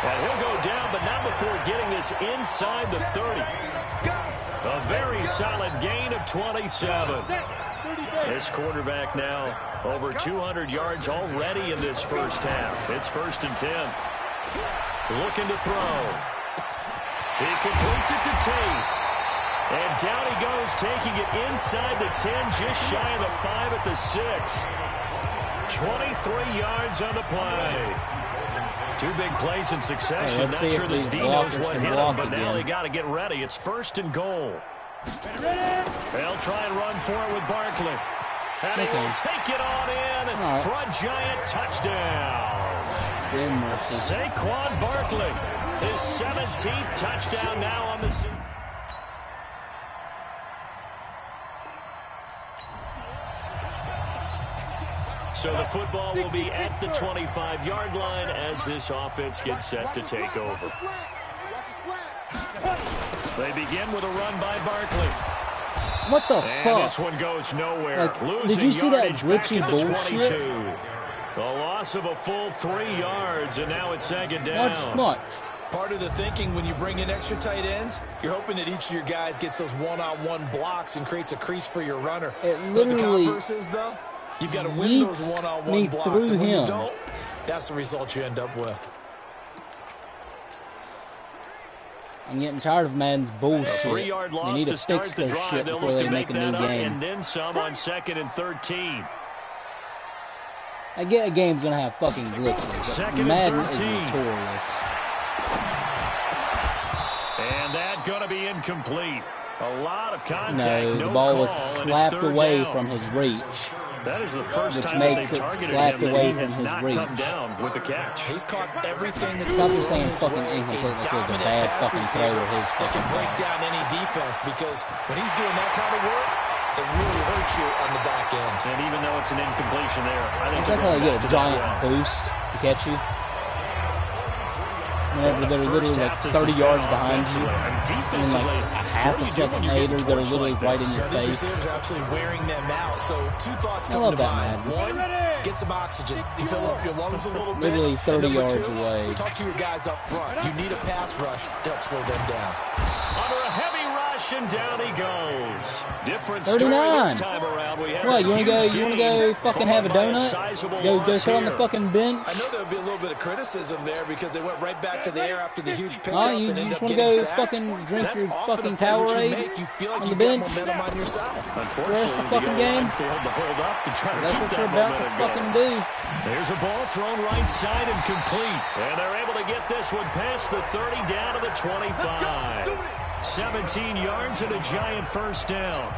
And he'll go down, but not before getting this inside the 30. A very solid gain of 27. This quarterback now over 200 yards already in this first half. It's 1st and 10. Looking to throw. He completes it to Tate. And down he goes, taking it inside the 10, just shy of the 5 at the 6. 23 yards on the play. 2 big plays in succession. Not sure this D knows what hit him, but now they got to get ready. It's 1st and goal. They'll try and run for it with Barkley. And he will take it on in for a giant touchdown. Saquon Barkley, his 17th touchdown now on the season. So the football will be at the 25-yard line as this offense gets set to take over. They begin with a run by Barkley. What the fuck? This one goes nowhere. Like, losing did you see that yardage back glitchy at the 22. bullshit? A loss of a full 3 yards, and now it's 2nd down. Much. Part of the thinking when you bring in extra tight ends, you're hoping that each of your guys gets those one-on-one blocks and creates a crease for your runner. But the converse is, though, you've got to win those one-on-one blocks, and when you don't, that's the result you end up with. I'm getting tired of Madden's bullshit. A 3-yard loss to start the drive. They'll look to make that up and then some on 2nd and 13. I get a game's gonna have fucking glitches, but Madden is notorious. And that gonna be incomplete. A lot of contact. No, the ball was slapped away from his reach. That is the first time that they've targeted him that he has not come down with a catch. He's caught everything that's Stop just saying fucking incomplete like it was a bad fucking throw of his that can break down any defense, because when he's doing that kind of work, it really hurts you on the back end. And even though it's an incompletion there, I think it's like how they get a giant boost to catch you. Whenever they're literally like 30 yards behind you, and like a half a second later, they're literally right in your face. Receivers are absolutely wearing them out. So 2 thoughts come to mind. 1, get some oxygen. You fill up your lungs a little bit. Literally 30 yards 2, away. Talk to your guys up front. You need a pass rush to help slow them down. Under a heavy rush, and down he goes. Different 39. story this time around. We have what, you wanna go fucking have a donut? Go sit on the fucking bench? I know there would be a little bit of criticism there because they went right back to the air after the huge pickup Oh, you and ended just up want to getting go sacked. fucking drink That's your often fucking a play that Powerade you feel like on you the get bench? momentum on your side. Unfortunately, the fucking game? failed to hold up to try to That's keep what that you're about to momentum fucking going. do. There's a ball thrown right side and complete. And they're able to get this one past the 30 down to the 25. 17 yards and a giant first down.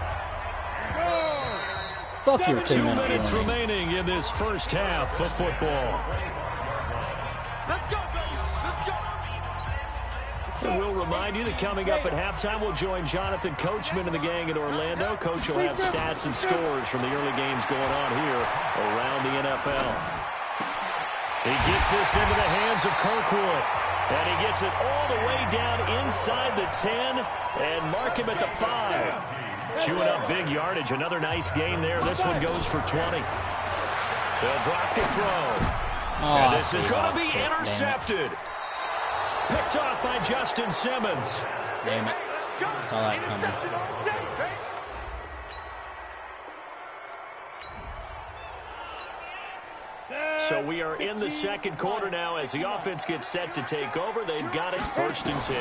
Fuck your 2 2-minute minutes warning. remaining in this first half of football. Let's go, baby. Let's go. And we'll remind you that coming up at halftime, we'll join Jonathan Coachman and the gang in Orlando. Coach will have stats and scores from the early games going on here around the NFL. He gets this into the hands of Kirkwood. And he gets it all the way down inside the 10 and mark him at the 5. Chewing up big yardage. Another nice gain there. This one goes for 20. They'll drop the throw. And this is going to be intercepted. Picked off by Justin Simmons. Damn it. Saw that coming. So we are in the second quarter now as the offense gets set to take over. They've got it 1st and 10.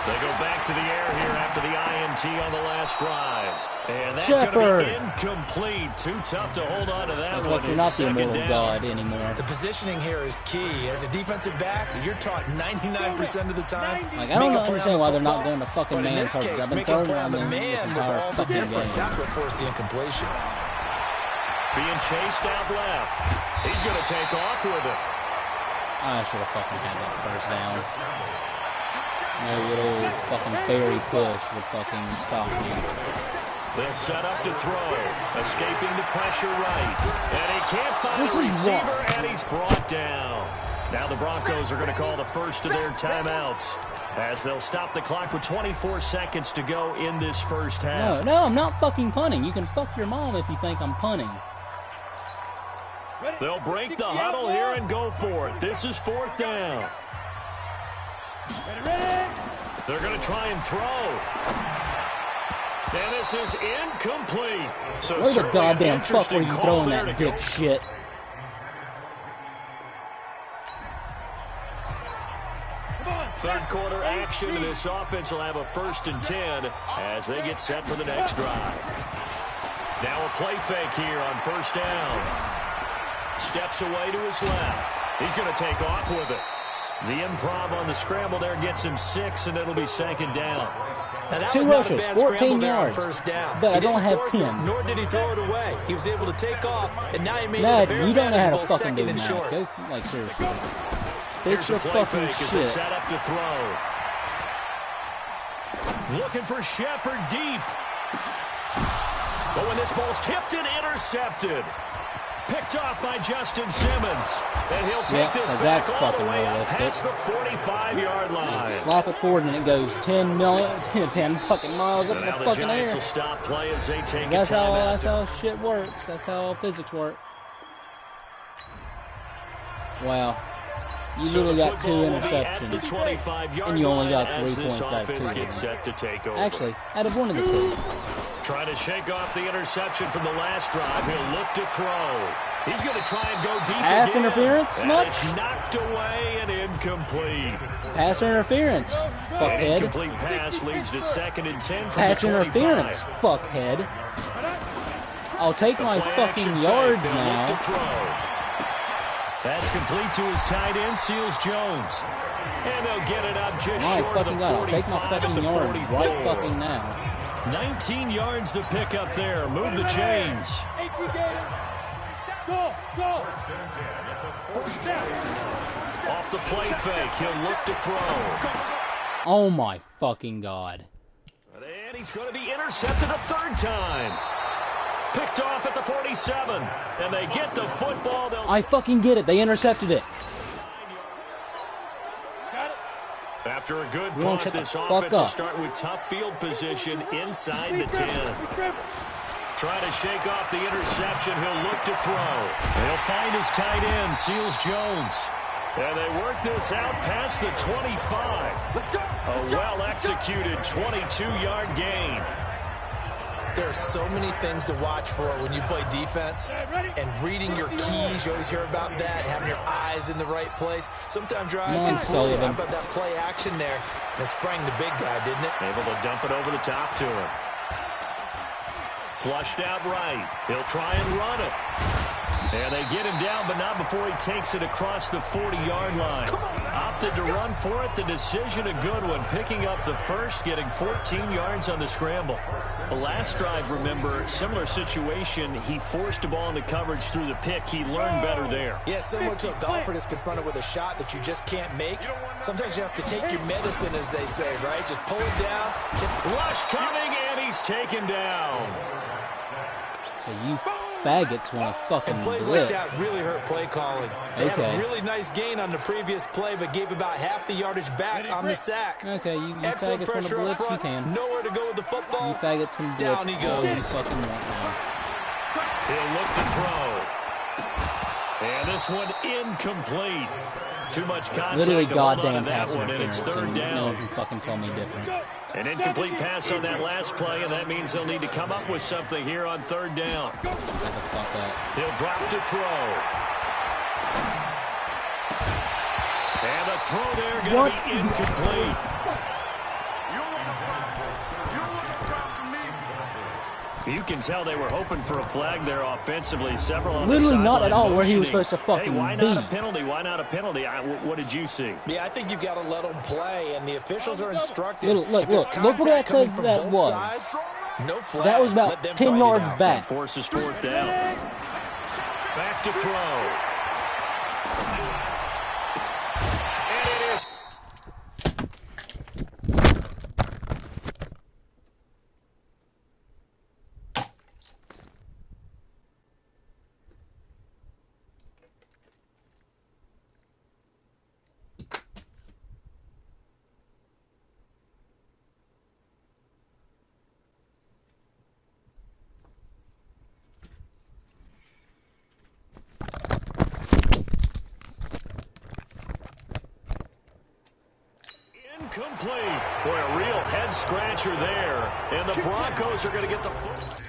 They go back to the air here after the INT on the last drive. And that's Shepard. going to be incomplete. Too tough to hold on to that Looks one. like you're not the Second immortal down. god anymore. The positioning here is key. As a defensive back, you're taught 99% of the time. Like, I don't make a play understand on why the they're not football, going to fucking but in man this coverage. case, I've been making a throwing play on on the them this man was entire all the fucking difference. game. That's what forced the incompletion. Being chased out left. He's going to take off with it. I should have fucking had that first down. No little fucking fairy push would fucking stop me. They'll set up to throw. Escaping the pressure right. And he can't find This a is receiver, wrong. and he's brought down. Now the Broncos are going to call the first of their timeouts as they'll stop the clock with 24 seconds to go in this first half. No, I'm not fucking punting. You can fuck your mom if you think I'm punting. They'll break the huddle here and go for it. This is fourth down. They're going to try and throw. And this is incomplete. So Where the certainly an goddamn fuck were interesting you call throwing there that to go. dick shit? Third quarter action. This offense will have a 1st and 10 as they get set for the next drive. Now a play fake here on first down. Steps away to his left. He's going to take off with it. The improv on the scramble there gets him 6, and it'll be 2nd down. Now that 2 was not a rushes, bad 14 scramble there on yards. first down. But He I don't didn't have force 10. it, nor did he throw it away. He was able to take off, and now he made it a Madden, very you don't know how to manageable fucking do 2nd and Madden. short. Go, like, seriously. Here's Fix a your play fucking fake as they shit. set up to throw. Looking for Shepard deep. But when this ball's tipped and intercepted. Picked off by Justin Simmons. And he'll take this back that's all the fucking way up realistic. past the 45-yard line. Slap it forward and it goes 10 fucking miles up in the Now the fucking Giants air. will stop play as they take That's a timeout. that's how shit works. That's how physics work. Wow. You So literally the got 2 football will be at the interceptions. 25-yard And you only got line as 3 this points out of offense 2. gets set to take over. Actually, out of one of the 2. Trying to shake off the interception from the last drive. He'll look to throw. He's going to try and go deep Pass again. interference, And much? it's knocked away and incomplete. Pass interference, An fuckhead. incomplete pass leads to 2nd and 10 from Pass the 25. interference, fuckhead. I'll take my Play fucking action yards fake. They'll look to now. throw. That's complete to his tight end, Seals Jones. And they'll get it up just My short of the fucking god, I'll take 45 my at fucking the yards 44. right fucking now. 19 yards to pick up there. Move the chains. Off the play fake, he'll look to throw. Oh my fucking god. And he's going to be intercepted a 3rd time. Picked off at the 47. And they get the football. They'll I fucking get it. They intercepted it. After a good You won't punt, shut the this fuck offense will up. start with tough field position inside the 10. Trying to shake off the interception. He'll look to throw. He'll find his tight end, Seals Jones. And they work this out past the 25. A well-executed 22-yard gain. There are so many things to watch for when you play defense, and reading your keys, you always hear about that, and having your eyes in the right place. Sometimes your eyes Come can on, fool you. Sullivan. How about that play action there? And it sprang the big guy, didn't it? Able to dump it over the top to him. Flushed out right. He'll try and run it. And they get him down, but not before he takes it across the 40-yard line. Opted to run for it. The decision a good one. Picking up the first, getting 14 yards on the scramble. The last drive, remember, similar situation. He forced a ball into coverage through the pick. He learned better there. Yeah, similar to a golfer that's confronted with a shot that you just can't make. Sometimes you have to take your medicine, as they say, right? Just pull it down. Rush coming, and he's taken down. So you faggots want to fucking And plays blitz. like that really hurt play calling. They had Okay. a really nice gain on the previous play, but gave about half the yardage back on the sack. Okay, you Excellent faggots want to pressure up blitz, you front. can. Nowhere to go with the football. You faggots can blitz Down he all you goes. fucking want now. He'll look to throw. And this one incomplete. Too much contact Literally to hold on goddamn to that pass one, and it's interference, 3rd and no one down. can fucking tell me different. An incomplete pass on that last play, and that means they'll need to come up with something here on 3rd down. Shut the fuck up. He'll drop to throw. And the throw there going to be incomplete. You can tell they were hoping for a flag there offensively. Several on literally the not at all where he was motioning. supposed to fucking Hey, why not be. a penalty? Why not a penalty? What did you see? Yeah, I think you've got to let them play, and the officials are instructed. Look, if there's look what that coming says from that both was. sides, no flag. That was about Let them 10 fight it yards out. back. And forces fourth down. Back to throw. And it is. Incomplete. Boy, a real head-scratcher there. And the Broncos are going to get the foot.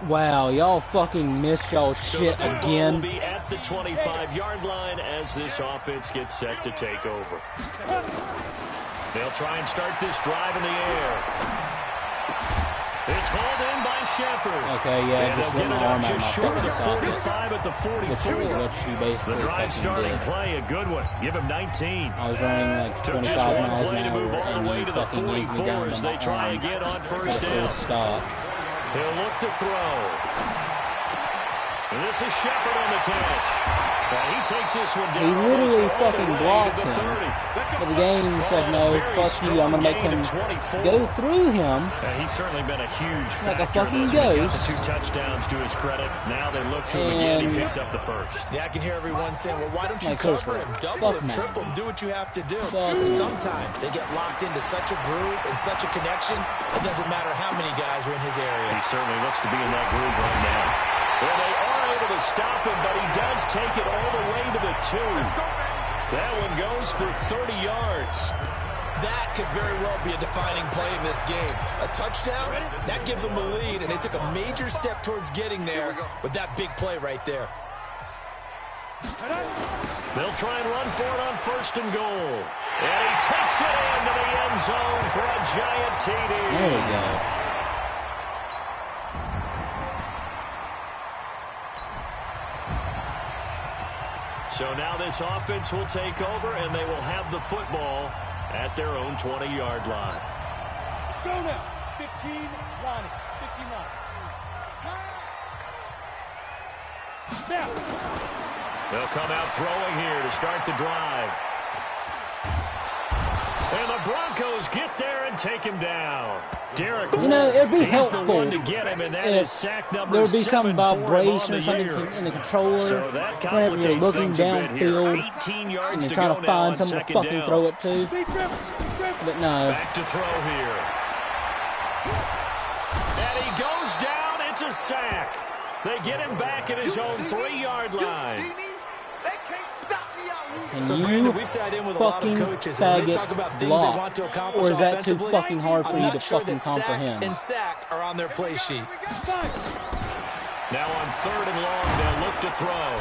Wow, y'all fucking missed y'all shit So the again. will be at the 25-yard line as this offense gets set to take over. They'll try and start this drive in the air. It's hauled in by Shepard. Okay, yeah, And just they'll let get my it arm up out of my just short of the fucking socket. 45 at the 44. Which is what she basically The drive fucking starting did. play, a good one. Give him 19. I was running like Took 25 just one miles play an to move hour, all the and way you to the fucking yanked me 44 down to as my they try arm again on at first a down. full stop. He'll look to throw. And this is Shepard on the catch. He takes this one down. He literally almost all the fucking way to blocked the him. 30. But the game said, no, fuck you, I'm going to make him go through him. He's certainly been a huge Like a factor in fucking this. He's got ghost. the 2 touchdowns to his credit. Now they look to him again. He And- picks up the first. Yeah, I can hear everyone saying, well, why don't you Like, Coach cover Ray, him, double fuck him, man. triple him, do what you have to do. Fuck But man. sometimes they get locked into such a groove and such a connection, it doesn't matter how many guys are in his area. He certainly looks to be in that groove right now. Well, they are able to stop him, but he does take it all the way to the 2. That one goes for 30 yards. That could very well be a defining play in this game. A touchdown, that gives them a lead, and they took a major step towards getting there with that big play right there. They'll try and run for it on first and goal. And he takes it into the end zone for a giant TD. There we go. So now this offense will take over, and they will have the football at their own 20-yard line. Go now. 15, Lonnie. 59. Now. They'll come out throwing here to start the drive. And the Broncos get there and take him down. Derek You know, it'd be Wolfe, he's the helpful one to get him, and that if is sack number there would be 7 some for him on vibration the or something year. in the controller So that whenever you're complicates looking things a bit here. downfield 18 and yards you're to trying go to now find on something to second fucking down. throw it to. But no. Back to throw here. And he goes down. It's a sack. They get him back at his own 3-yard line. And So, you Brandon, we sat in with a lot of fucking coaches, and when they talk faggots about things they block. want to accomplish Or is that too offensively, fucking hard for I'm you to not sure fucking that sack comprehend? and sack are on their play sheet. Now on 3rd and long, they'll look to throw.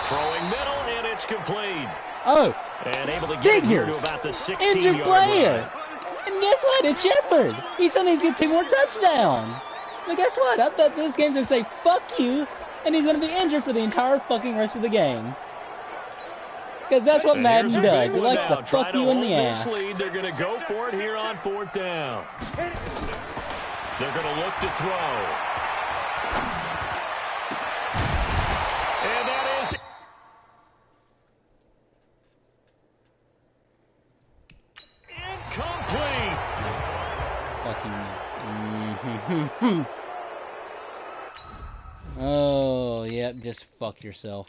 Throwing middle, and it's complete. Oh, And able to get it here to figures. about the Injured 16-yard player. line. And guess what? It's Shepard. He's only going to get 2 more touchdowns. But guess what? I thought this game's going to say, fuck you, and he's going to be injured for the entire fucking rest of the game. Because that's what And Madden here's a does. big It one likes now. to Trying fuck to you in the hold ass. this lead. They're going to go for it here on 4th down. They're going to look to throw. And that is incomplete. Fucking. Oh, yep, just fuck yourself.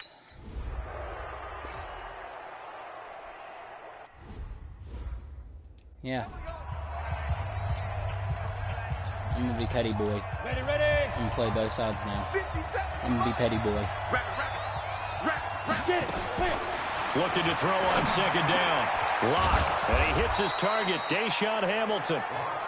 Yeah. I'm gonna be petty boy. Ready, ready. I'm gonna play both sides now. 50 seconds. I'm gonna be petty boy. Rack, get it. Play it. Looking to throw on 2nd down. Lock. And he hits his target, Deshaun Hamilton.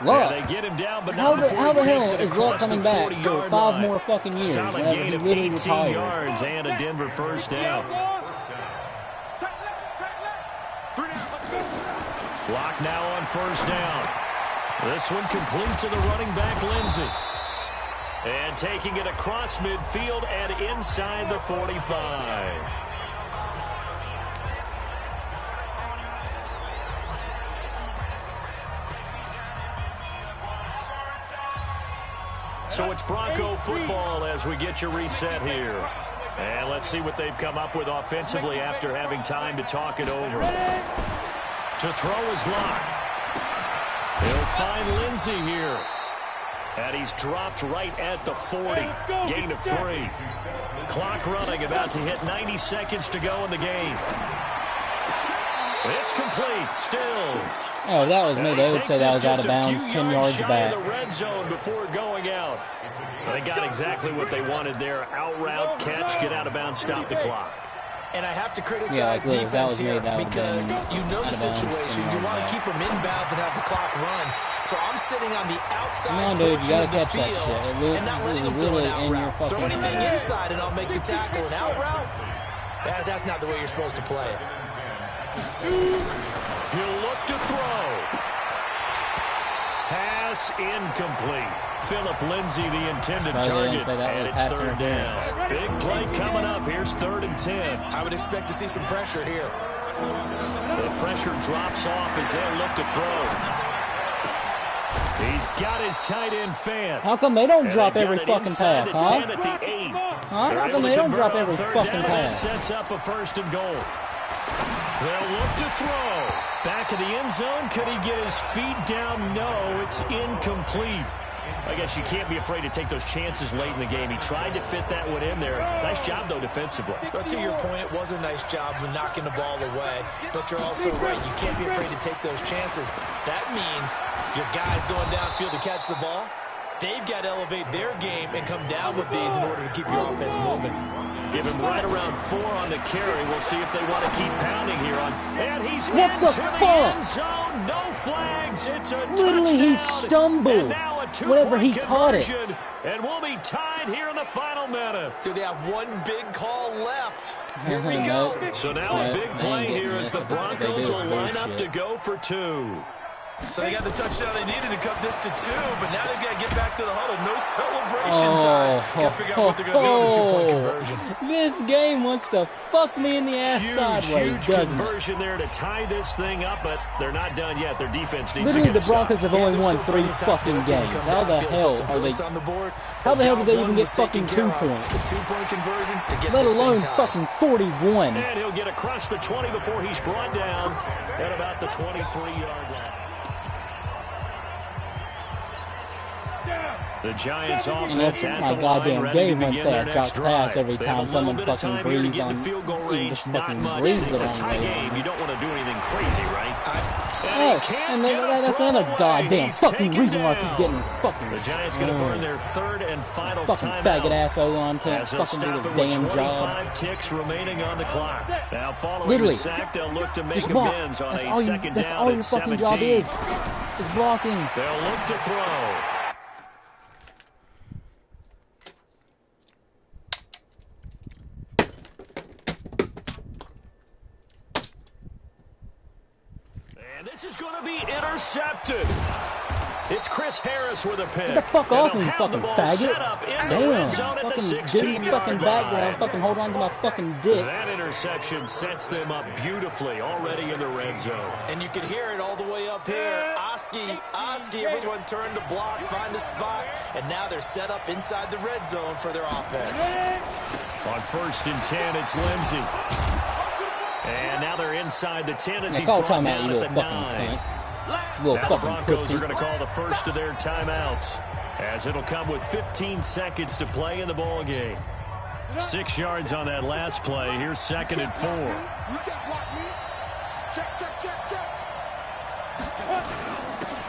Luck. And they get him down, but How not the before hell he is takes it Luck across coming the back for 40-yard 5 line. more fucking years? Solid Whenever gain he of literally 18 retired. yards and a Denver first down. Tight left. Clock now on first down. This one complete to the running back, Lindsey. And taking it across midfield and inside the 45. So it's Bronco football as we get you reset here. And let's see what they've come up with offensively after having time to talk it over. To throw his line. He'll find Lindsey here. And he's dropped right at the 40. Gain of 3. Clock running, about to hit 90 seconds to go in the game. It's complete. Stills. Oh, that was me. They would say that was out of bounds, 10 yards back. The red zone before going out. They got exactly what they wanted there. Out route, catch, get out of bounds, stop the clock. And I have to criticize defense here because you know the situation. You want to keep them inbounds and have the clock run. So I'm sitting on the outside portion of the field and not letting them throw an out route. Throw anything inside and I'll make the tackle. An out route, that's not the way you're supposed to play it. He'll look to throw. Pass incomplete. Philip Lindsey, the intended target, and it's third down. Big play coming up. Here's 3rd and 10. I would expect to see some pressure here. The pressure drops off as they'll look to throw. He's got his tight end fan. How come they don't drop every fucking pass, huh? How come they don't drop every fucking pass? Sets up a 1st and goal. They'll look to throw. Back of the end zone. Could he get his feet down? No, it's incomplete. I guess you can't be afraid to take those chances late in the game. He tried to fit that one in there. Nice job, though, defensively. But to your point, it was a nice job with knocking the ball away. But you're also right. You can't be afraid to take those chances. That means your guys going downfield to catch the ball, they've got to elevate their game and come down with these in order to keep your offense moving. Give him right around 4 on the carry. We'll see if they want to keep pounding here on. And he's what into the end zone. No flags. It's a literally touchdown. He stumbled. And now a whenever he caught it. And we'll be tied here in the final minute. Do they have one big call left? Here we go. So now a big play here as the Broncos will line up to go for 2. So they got the touchdown they needed to cut this to 2, but now they've got to get back to the huddle. No celebration time. Got to figure out what they're going to do on the 2-point conversion. This game wants to fuck me in the ass sideways. Huge conversion there to tie this thing up, but they're not done yet. Their defense needs literally to get the Broncos have only won 3 fucking games. How the hell are they? How the hell did they even get fucking 2 points? The 2-point conversion to get let this alone thing fucking 41. And he'll get across the 20 before he's brought down at about the 23-yard line. The Giants offense at my the goddamn line, game ready to won't begin say their a next drop pass drive. every They have time a someone little bit of fucking time here to breathes get on to field goal range. just Not fucking much. breathes In it a on tie me. game, you don't want to do anything crazy, right? And that's another goddamn fucking reason why I keep getting fucking. The Giants going to burn their 3rd and final fucking timeout. faggot ass O-line can't fucking do the damn job. 25 ticks remaining on the clock. Now following literally, the sack, they'll look to make just block. amends on That's a all you, 2nd that's down all your at fucking 17. job is blocking. They'll look to throw. And this is going to be intercepted. It's Chris Harris with a pick. Get the fuck off me, you fucking faggot. Damn. Fucking get his fucking background. Fucking hold on to my fucking dick. That interception sets them up beautifully already in the red zone. And you can hear it all the way up here. Oski, everyone turned to block, find a spot, and now they're set up inside the red zone for their offense. On 1st and 10, it's Lindsey. And now they're inside the 10 as he's brought down at the 9. Now the Broncos are going to call the first of their timeouts, as it'll come with 15 seconds to play in the ball game. 6 yards on that last play. Here's 2nd and 4.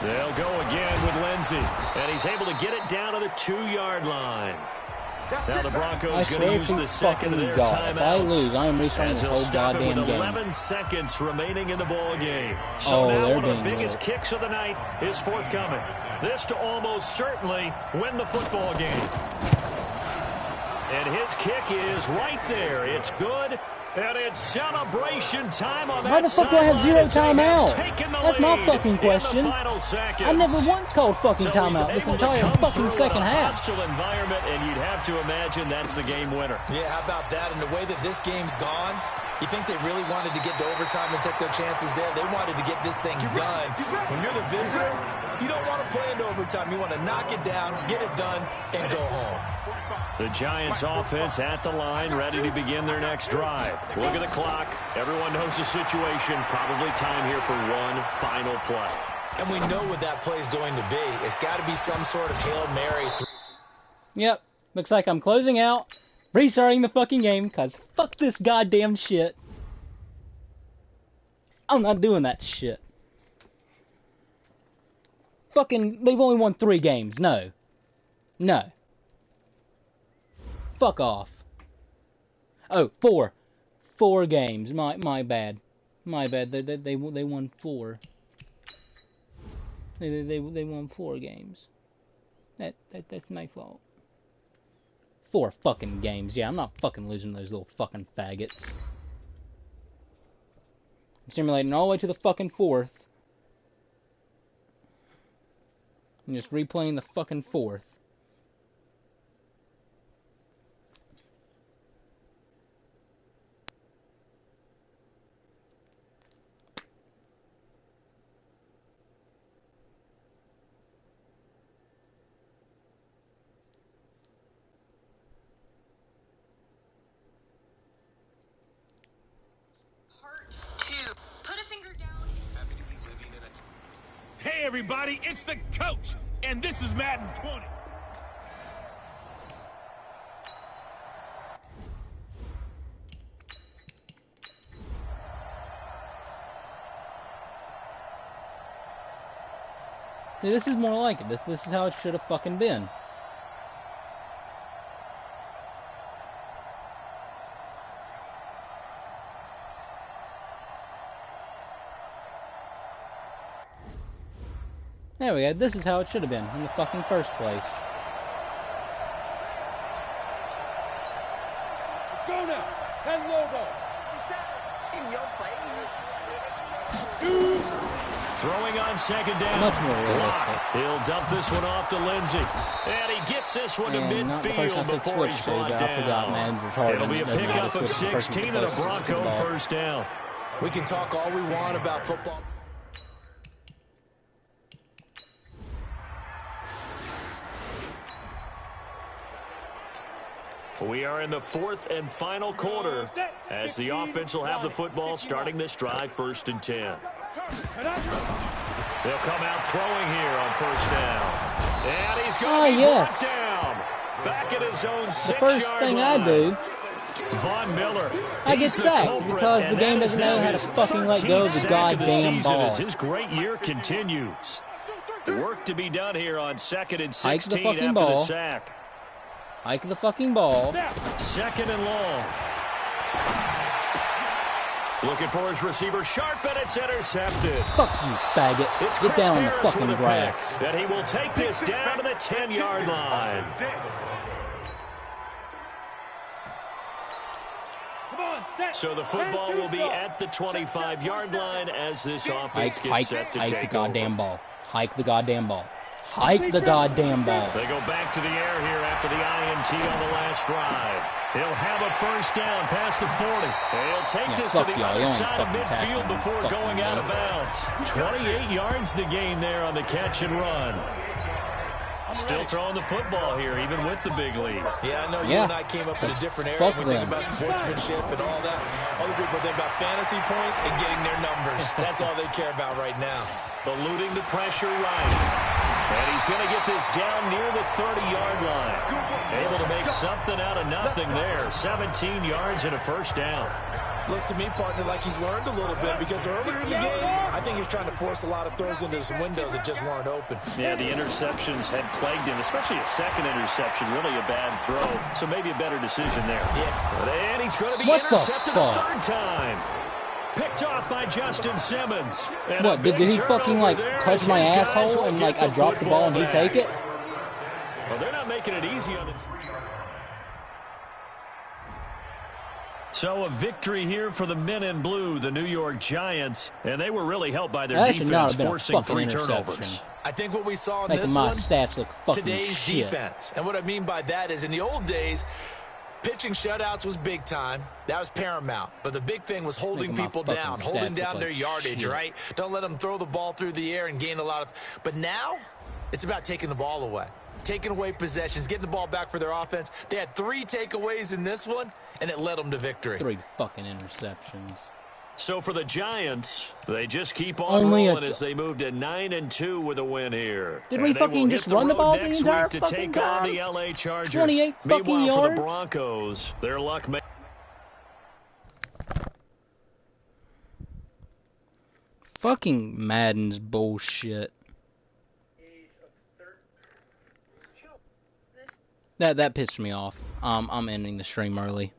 They'll go again with Lindsey, and he's able to get it down to the 2-yard line. Now the Broncos going to use the 2nd of their timeouts. If I lose, I am restarting this whole goddamn with game. 11 seconds remaining in the ball game. So now one of the biggest kicks of the night is forthcoming. This to almost certainly win the football game. And his kick is right there. It's good, And it's celebration time on that. Why the fuck do I have 0 timeouts? That's my fucking question. I never once called fucking timeout this entire fucking second half. Hostile environment, and you'd have to imagine that's the game winner. Yeah, how about that? And the way that this game's gone, you think they really wanted to get to overtime and take their chances there? They wanted to get this thing done. When you're the visitor, you don't want to play into overtime. You want to knock it down, get it done, and go home. The Giants offense at the line, ready to begin their next drive. Look at the clock. Everyone knows the situation. Probably time here for one final play. And we know what that play is going to be. It's got to be some sort of Hail Mary. Yep. Looks like I'm closing out, restarting the fucking game, because fuck this goddamn shit. I'm not doing that shit. Fucking, they've only won 3 games. No. No. Fuck off. Oh, 4. 4 games. My bad. My bad. They won 4. They won 4 games. That's my fault. 4 fucking games. Yeah, I'm not fucking losing those little fucking faggots. I'm simulating all the way to the fucking 4th. I'm just replaying the fucking 4th. Hey everybody, it's the coach, and this is Madden 20. See, this is more like it. This is how it should have fucking been. There we go. This is how it should have been in the fucking first place. Let's go now. 10 logo. In your face. Throwing on second down. Much more realistic. He'll dump this one off to Lindsey. And he gets this one to midfield before he's brought down. It'll be a pickup of 16 and a Bronco first down. We can talk all we want about football. We are in the 4th and final quarter as the offense will have the football starting this drive 1st and 10. They'll come out throwing here on first down. And he's going to be brought down. Back at his own 6-yard line. The first thing I do, Von Miller, I get sacked because the game doesn't know how to fucking let go of the goddamn ball. As his great year continues. Work to be done here on 2nd and 16 after the sack. Hike the fucking ball. 2nd and long. Looking for his receiver, sharp, and it's intercepted. Fuck you, faggot. Get down on the fucking grass. And he will take this down to the 10-yard line. So the football will be at the 25-yard line as this offense gets set to take Hike the goddamn ball. Hike the goddamn ball. Hike the goddamn ball. They go back to the air here after the INT on the last drive. He'll have a first down past the 40. He'll take this to the other side of midfield before going out of bounds. 28 yards the gain there on the catch and run. Still throwing the football here, even with the big lead. Yeah, I know you and I came up in a different era. We think about sportsmanship and all that. Other people think about fantasy points and getting their numbers. That's all they care about right now. Eluding the pressure right. And he's going to get this down near the 30-yard line. Able to make something out of nothing there. 17 yards and a first down. Looks to me, partner, like he's learned a little bit because earlier in the game, I think he's trying to force a lot of throws into some windows that just weren't open. Yeah, the interceptions had plagued him, especially a second interception, really a bad throw. So maybe a better decision there. Yeah. And he's going to be intercepted a 3rd time. Picked off by Justin Simmons. And what, did he fucking, like, touch my asshole and, like, I dropped the ball and he take it? Well, they're not making it easy on him. So a victory here for the men in blue, the New York Giants, and they were really helped by their defense forcing 3 turnovers. I think what we saw in Making this my one, stats look fucking today's shit. defense. And what I mean by that is in the old days, pitching shutouts was big time. That was paramount. But the big thing was holding people down, holding down their yardage, right? Don't let them throw the ball through the air and gain a lot of... But now, it's about taking the ball away. Taking away possessions, getting the ball back for their offense. They had 3 takeaways in this one, and it led them to victory. 3 fucking interceptions. So for the Giants, they just keep on rolling as they move to 9-2 with a win here. Did we fucking just run the ball the entire to fucking take on time? the LA Chargers. 28 fucking Meanwhile, yards? for the Broncos, their luck may... Fucking Madden's bullshit. That pissed me off. I'm ending the stream early.